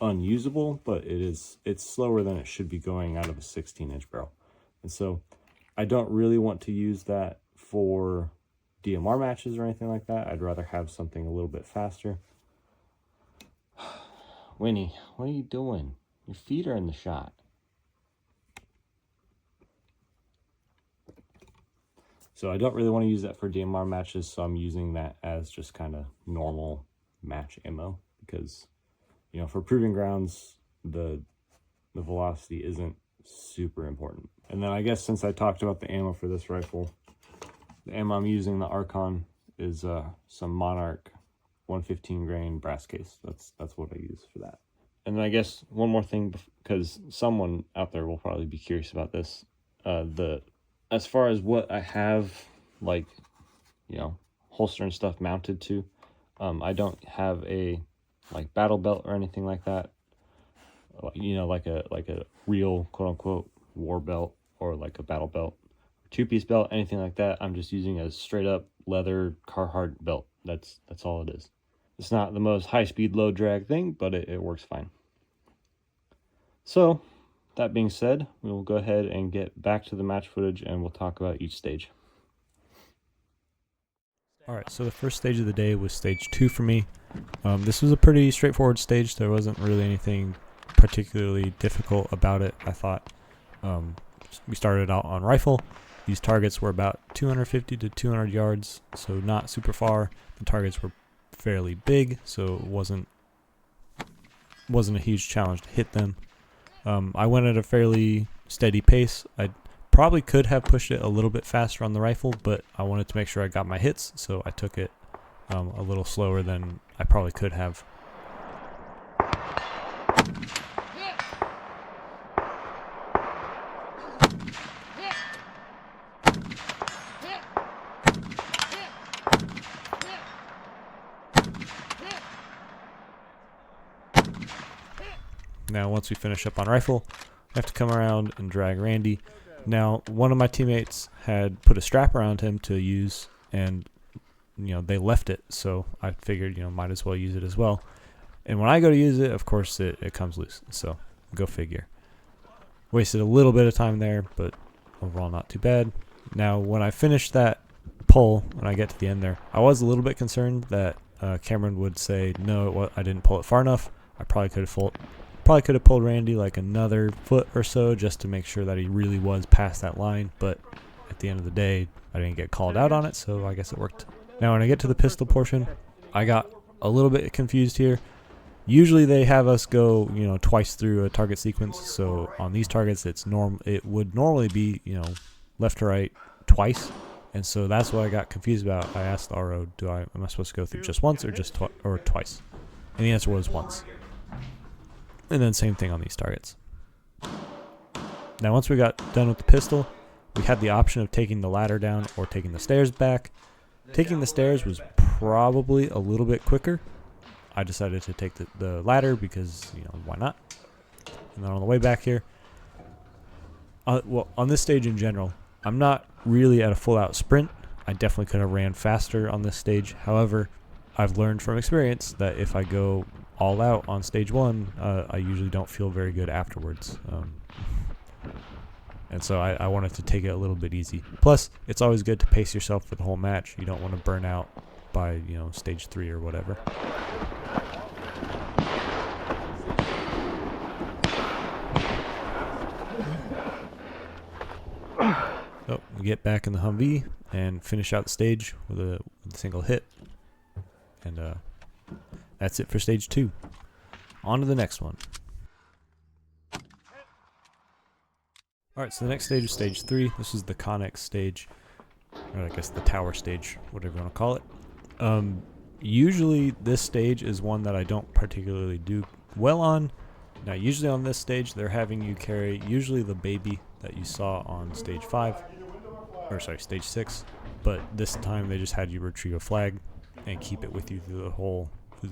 unusable, but it's slower than it should be going out of a 16-inch barrel. And so I don't really want to use that for DMR matches or anything like that. I'd rather have something a little bit faster. Winnie, what are you doing? Your feet are in the shot. So I don't really want to use that for DMR matches, so I'm using that as just kind of normal match ammo because, for proving grounds, the velocity isn't super important. And then I guess since I talked about the ammo for this rifle, the ammo I'm using, the Archon, is some Monarch 115 grain brass case. That's what I use for that. And then I guess one more thing, because someone out there will probably be curious about this. As far as what I have, holster and stuff mounted to, I don't have a battle belt or anything like that. Like a real quote unquote war belt or like a battle belt, 2-piece belt, anything like that. I'm just using a straight up leather Carhartt belt. That's all it is. It's not the most high speed, low drag thing, but it works fine. So that being said, we will go ahead and get back to the match footage and we'll talk about each stage. Alright, so the first stage of the day was stage 2 for me. This was a pretty straightforward stage. There wasn't really anything particularly difficult about it, I thought. We started out on rifle. These targets were about 250 to 200 yards, so not super far. The targets were fairly big, so it wasn't a huge challenge to hit them. I went at a fairly steady pace. I probably could have pushed it a little bit faster on the rifle, but I wanted to make sure I got my hits, so I took it a little slower than I probably could have. Now, once we finish up on rifle, I have to come around and drag Randy. Now, one of my teammates had put a strap around him to use, and they left it, so I figured might as well use it as well. And when I go to use it, of course it comes loose, so go figure. Wasted a little bit of time there, but overall not too bad. Now, when I finished that pull when I get to the end there. I was a little bit concerned that Cameron would say, no, I didn't pull it far enough. I probably could have pulled Randy like another foot or so just to make sure that he really was past that line. But at the end of the day, I didn't get called out on it, so I guess it worked. Now, when I get to the pistol portion, I got a little bit confused here. Usually they have us go, twice through a target sequence. So on these targets, it would normally be, left to right twice. And so that's what I got confused about. I asked the RO, am I supposed to go through just once or just twice? And the answer was once. And then same thing on these targets. Now, once we got done with the pistol, we had the option of taking the ladder down or taking the stairs back. Taking the stairs was probably a little bit quicker. I decided to take the ladder because, why not? And then on the way back here, well, on this stage in general, I'm not really at a full-out sprint. I definitely could have ran faster on this stage. However, I've learned from experience that if I go all out on stage 1, I usually don't feel very good afterwards. And so I wanted to take it a little bit easy. Plus, it's always good to pace yourself for the whole match. You don't want to burn out by, stage 3 or whatever. So we get back in the Humvee and finish out the stage with a single hit. And that's it for stage 2. On to the next one. Alright, so the next stage is stage 3. This is the Connex stage, or I guess the tower stage, whatever you want to call it. Usually this stage is one that I don't particularly do well on. Now usually on this stage they're having you carry usually the baby that you saw on stage 5, or sorry, stage 6, but this time they just had you retrieve a flag and keep it with you through the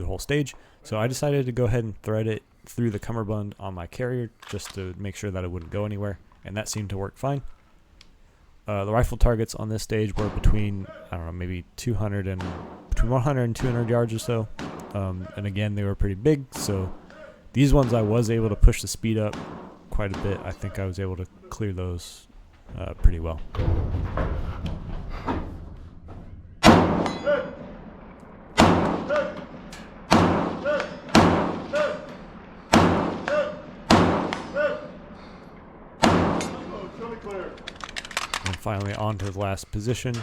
whole stage. So I decided to go ahead and thread it through the cummerbund on my carrier just to make sure that it wouldn't go anywhere, and that seemed to work fine. The rifle targets on this stage were between, I don't know, maybe between 100 and 200 yards or so. And again, they were pretty big, so these ones I was able to push the speed up quite a bit. I think I was able to clear those pretty well. And finally on to the last position.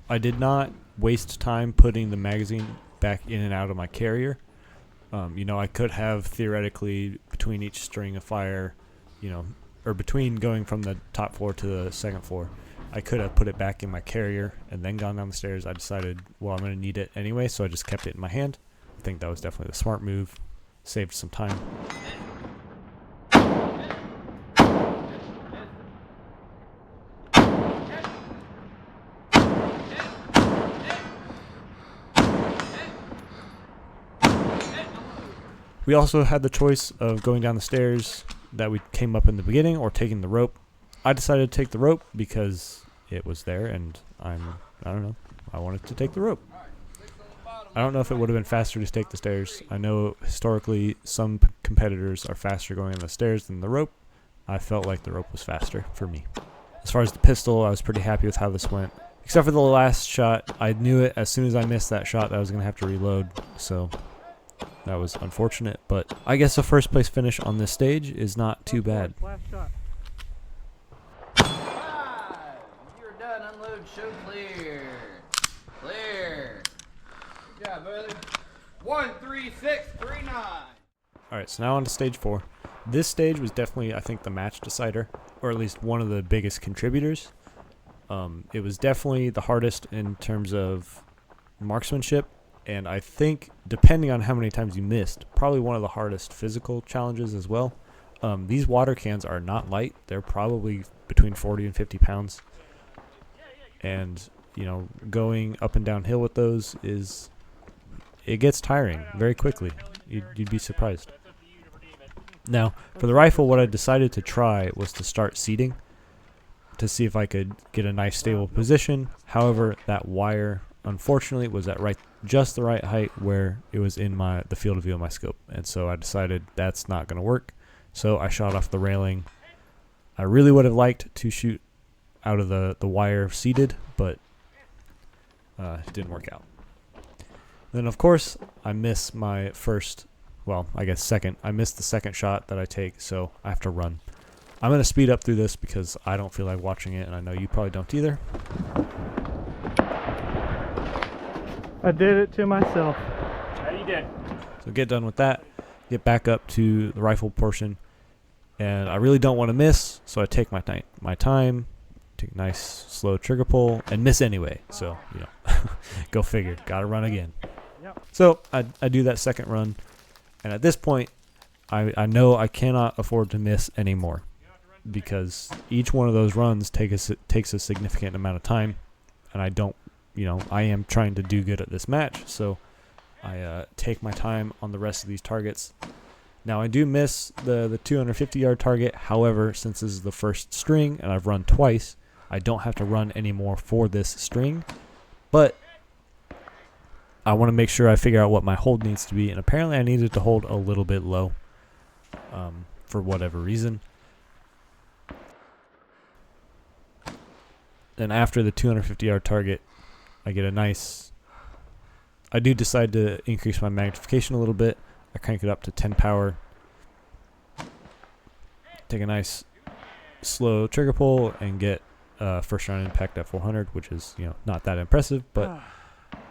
I did not waste time putting the magazine back in and out of my carrier. I could have theoretically, between each string of fire, or between going from the top floor to the second floor, I could have put it back in my carrier and then gone down the stairs. I decided, well, I'm going to need it anyway, so I just kept it in my hand. I think that was definitely the smart move. Saved some time. We also had the choice of going down the stairs that we came up in the beginning or taking the rope. I decided to take the rope because it was there and I don't know, I wanted to take the rope. I don't know if it would have been faster to take the stairs. I know historically some competitors are faster going on the stairs than the rope. I felt like the rope was faster for me. As far as the pistol, I was pretty happy with how this went. Except for the last shot, I knew it as soon as I missed that shot that I was going to have to reload, so that was unfortunate, but I guess a first place finish on this stage is not too bad. Last shot. You're done. Unload. Show clear. Clear. Good job, brother. 13639. Alright, so now on to stage 4. This stage was definitely, I think, the match decider, or at least one of the biggest contributors. It was definitely the hardest in terms of marksmanship. And I think, depending on how many times you missed, probably one of the hardest physical challenges as well. These water cans are not light. They're probably between 40 and 50 pounds. And, going up and downhill with those it gets tiring very quickly. You'd be surprised. Now, for the rifle, what I decided to try was to start seating to see if I could get a nice stable position. However, that wire, unfortunately, was at just the right height where it was in the field of view of my scope, and so I decided that's not going to work. So I shot off the railing. I really would have liked to shoot out of the wire seated, but It didn't work out. Then of course I miss my first, well, I guess second. I missed the second shot that I take, so I have to run. I'm going to speed up through this because I don't feel like watching it, and I know you probably don't either. I did it to myself. Yeah, you did. So get done with that, get back up to the rifle portion, and I really don't want to miss, so I take my time, take a nice slow trigger pull, and miss anyway. So, you know, go figure. Got to run again. Yep. So I do that second run, and at this point, I know I cannot afford to miss anymore because each one of those runs takes a significant amount of time, and I don't, you know, I am trying to do good at this match, so I take my time on the rest of these targets. Now I do miss the 250-yard target. However, since this is the first string and I've run twice, I don't have to run anymore for this string, but I want to make sure I figure out what my hold needs to be, and apparently I needed to hold a little bit low for whatever reason. Then after the 250-yard target, I get a nice... I do decide to increase my magnification a little bit. I crank it up to 10 power. Take a nice slow trigger pull and get first round impact at 400, which is, you know, not that impressive, but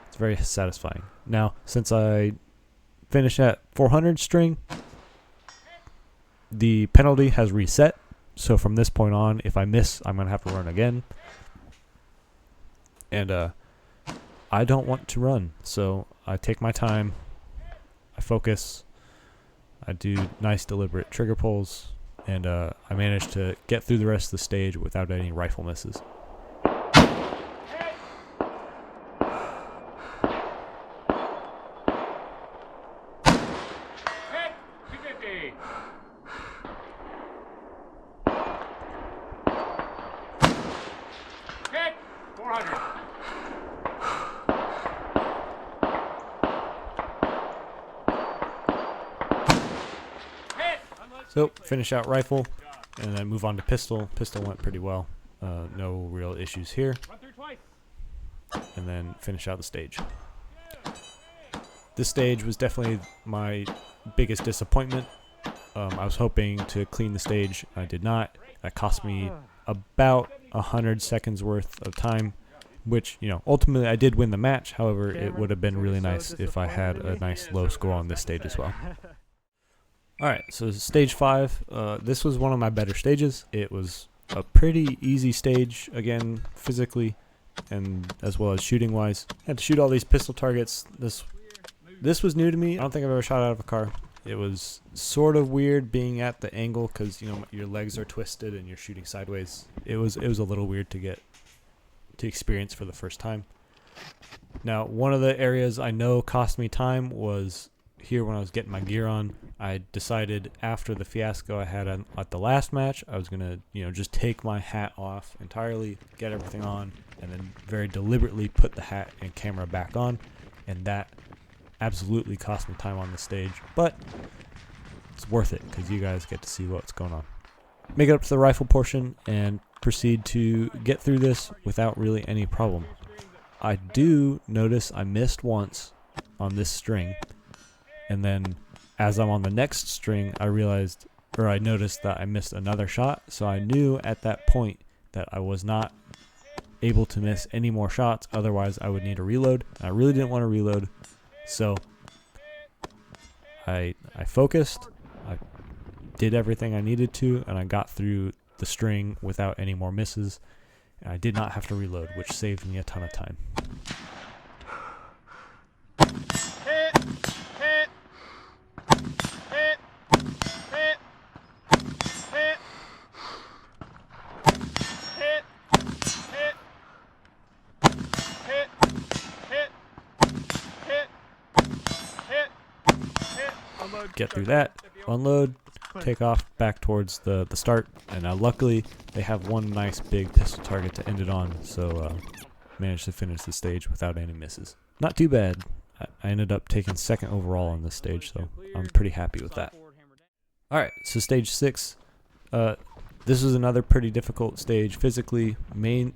it's very satisfying. Now, since I finished at 400 string, the penalty has reset. So from this point on, if I miss, I'm going to have to run again. And I don't want to run, so I take my time, I focus, I do nice deliberate trigger pulls, and I manage to get through the rest of the stage without any rifle misses. So finish out rifle, and then move on to pistol. Pistol went pretty well. No real issues here. And then finish out the stage. This stage was definitely my biggest disappointment. I was hoping to clean the stage. I did not. That cost me about 100 seconds worth of time, which, you know, ultimately I did win the match. However, it would have been really nice if I had a nice low score on this stage as well. Alright, so stage 5, this was one of my better stages. It was a pretty easy stage, again, physically, and as well as shooting wise. I had to shoot all these pistol targets. This was new to me. I don't think I've ever shot out of a car. It was sort of weird being at the angle because, you know, your legs are twisted and you're shooting sideways. It was a little weird to experience for the first time. Now, one of the areas I know cost me time was here when I was getting my gear on. I decided after the fiasco I had at the last match, I was going to, you know, just take my hat off entirely, get everything on, and then very deliberately put the hat and camera back on. And that absolutely cost me time on the stage, but it's worth it because you guys get to see what's going on. Make it up to the rifle portion and proceed to get through this without really any problem. I do notice I missed once on this string, and then as I'm on the next string, I noticed that I missed another shot. So I knew at that point that I was not able to miss any more shots. Otherwise, I would need a reload. I really didn't want to reload. So I focused. I did everything I needed to, and I got through the string without any more misses. And I did not have to reload, which saved me a ton of time. Get through that, unload, take off back towards the start, and luckily they have one nice big pistol target to end it on, so managed to finish the stage without any misses. Not too bad. I ended up taking second overall on this stage, so I'm pretty happy with that. Alright, so stage 6. This was another pretty difficult stage physically.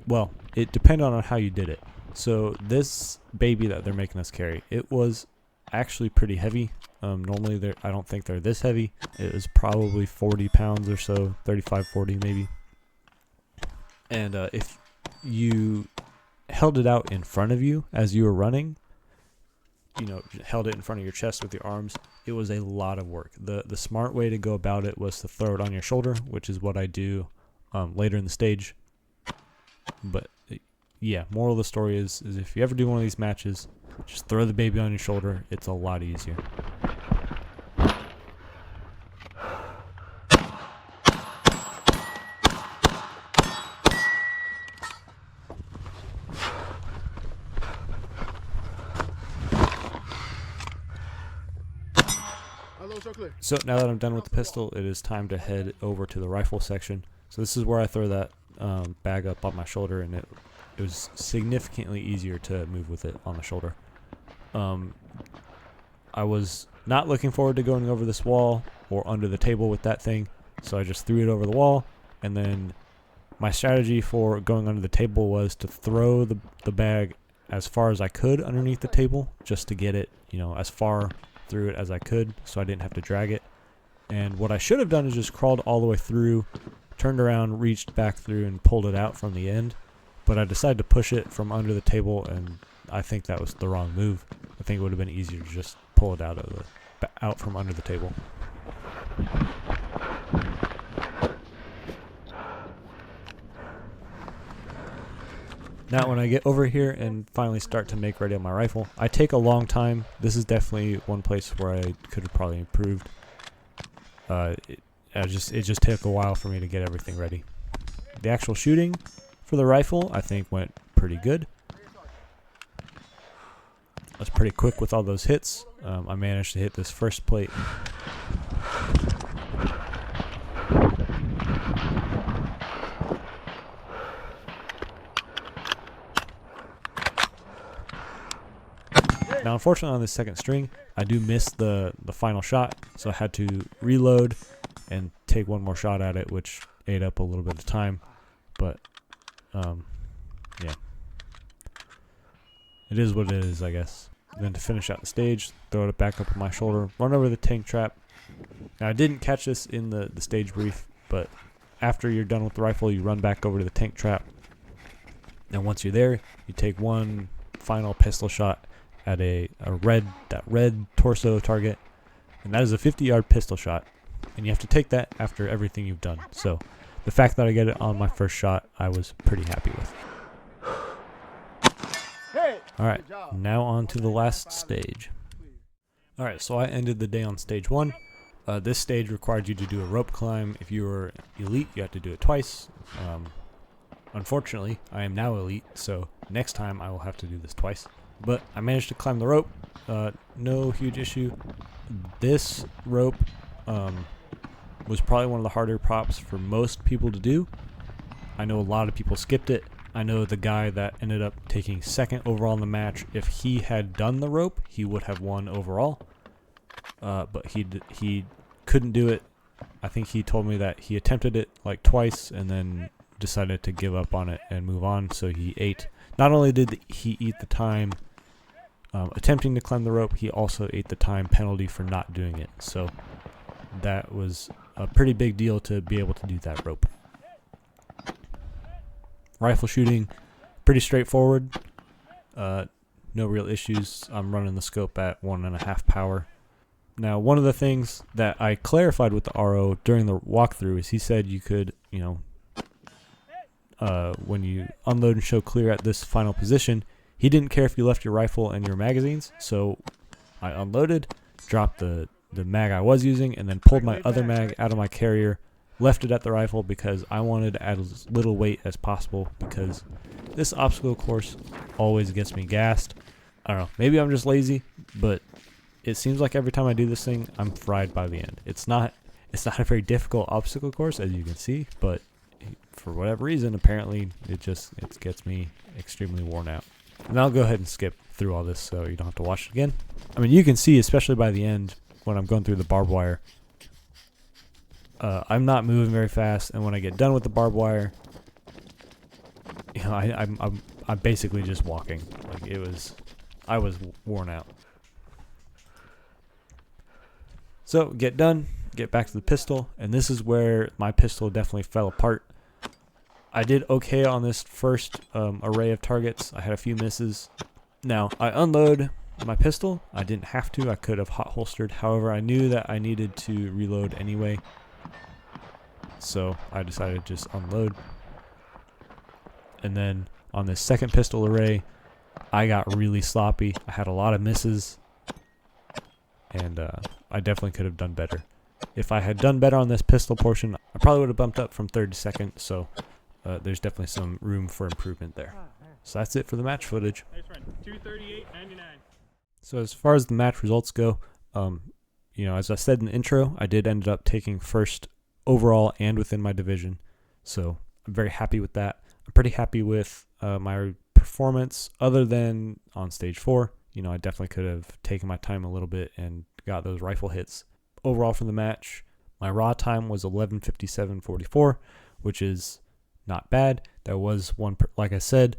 Well, it depended on how you did it. So this baby that they're making us carry, it was actually pretty heavy. Normally I don't think they're this heavy. It was probably 40 pounds or so, 35, 40 maybe. And if you held it out in front of you as you were running, you know, held it in front of your chest with your arms, it was a lot of work. The smart way to go about it was to throw it on your shoulder, which is what I do later in the stage. But yeah, moral of the story is if you ever do one of these matches, just throw the baby on your shoulder. It's a lot easier. So now that I'm done with the pistol, it is time to head over to the rifle section. So this is where I throw that bag up on my shoulder, and it was significantly easier to move with it on the shoulder. I was not looking forward to going over this wall or under the table with that thing, so I just threw it over the wall, and then my strategy for going under the table was to throw the bag as far as I could underneath the table, just to get it, you know, as far through it as I could so I didn't have to drag it. And what I should have done is just crawled all the way through, turned around, reached back through, and pulled it out from the end. But I decided to push it from under the table, and I think that was the wrong move. I think it would have been easier to just pull it out from under the table. Now when I get over here and finally start to make ready on my rifle, I take a long time. This is definitely one place where I could have probably improved. It just took a while for me to get everything ready. The actual shooting for the rifle, I think, went pretty good. I was pretty quick with all those hits. I managed to hit this first plate. Now, unfortunately, on this second string, I do miss the final shot, so I had to reload and take one more shot at it, which ate up a little bit of time. But, yeah. It is what it is, I guess. And then to finish out the stage, throw it back up on my shoulder, run over the tank trap. Now, I didn't catch this in the stage brief, but after you're done with the rifle, you run back over to the tank trap. And once you're there, you take one final pistol shot at that red torso target, and that is a 50-yard pistol shot, and you have to take that after everything you've done. So the fact that I get it on my first shot, I was pretty happy with. Alright, now on to the last stage. Alright, so I ended the day on stage 1. This stage required you to do a rope climb. If you were elite, you had to do it twice. Unfortunately, I am now elite, so next time I will have to do this twice. But I managed to climb the rope, no huge issue. This rope was probably one of the harder props for most people to do. I know a lot of people skipped it. I know the guy that ended up taking second overall in the match, if he had done the rope, he would have won overall. But he couldn't do it. I think he told me that he attempted it like twice and then decided to give up on it and move on. So he ate. Not only did he eat the time attempting to climb the rope, he also ate the time penalty for not doing it. So that was a pretty big deal to be able to do that rope. Rifle shooting, pretty straightforward. No real issues. I'm running the scope at 1.5 power. Now, one of the things that I clarified with the RO during the walkthrough is he said you could, you know, when you unload and show clear at this final position, he didn't care if you left your rifle and your magazines. So I unloaded, dropped the mag I was using, and then pulled my other mag out of my carrier, left it at the rifle because I wanted to add as little weight as possible because this obstacle course always gets me gassed. I don't know, maybe I'm just lazy, but it seems like every time I do this thing, I'm fried by the end. It's not a very difficult obstacle course, as you can see, but for whatever reason, apparently it gets me extremely worn out. And I'll go ahead and skip through all this so you don't have to watch it again. I mean, you can see, especially by the end, when I'm going through the barbed wire, I'm not moving very fast, and when I get done with the barbed wire, you know, I'm basically just walking. Like I was worn out. So get done, get back to the pistol, and this is where my pistol definitely fell apart. I did okay on this first array of targets. I had a few misses. Now, I unload my pistol. I didn't have to. I could have hot holstered. However, I knew that I needed to reload anyway. So I decided to just unload. And then on this second pistol array, I got really sloppy. I had a lot of misses. And I definitely could have done better. If I had done better on this pistol portion, I probably would have bumped up from 3rd to 2nd. So there's definitely some room for improvement there. So that's it for the match footage. Nice run. 238.99. So as far as the match results go, you know, as I said in the intro, I did end up taking first overall and within my division. So I'm very happy with that. I'm pretty happy with my performance other than on stage 4. You know, I definitely could have taken my time a little bit and got those rifle hits. Overall for the match, my raw time was 11:57.44, which is not bad. There was like I said,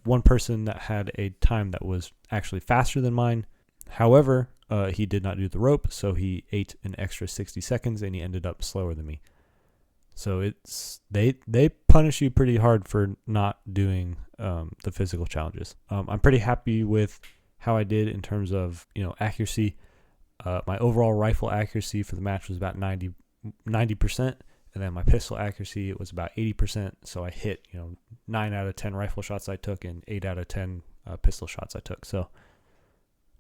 one person that had a time that was actually faster than mine. However, he did not do the rope, so he ate an extra 60 seconds and he ended up slower than me. So it's they punish you pretty hard for not doing the physical challenges. I'm pretty happy with how I did in terms of, you know, accuracy. My overall rifle accuracy for the match was about 90%, and then my pistol accuracy was about 80%. So I hit, you know, 9 out of 10 rifle shots I took and 8 out of 10 pistol shots I took. So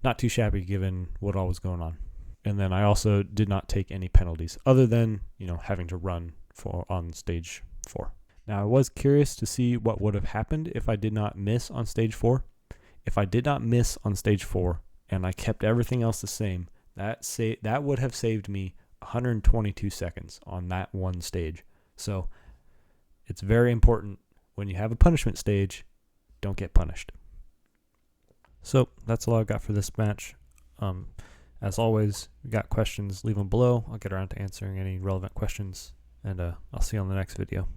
not too shabby given what all was going on. And then I also did not take any penalties other than, you know, having to run on stage 4. Now I was curious to see what would have happened if I did not miss on stage 4. If I did not miss on stage 4 and I kept everything else the same, that would have saved me 122 seconds on that one stage. So it's very important when you have a punishment stage, don't get punished. So that's all I've got for this match. As always, if you got questions, leave them below. I'll get around to answering any relevant questions, and I'll see you on the next video.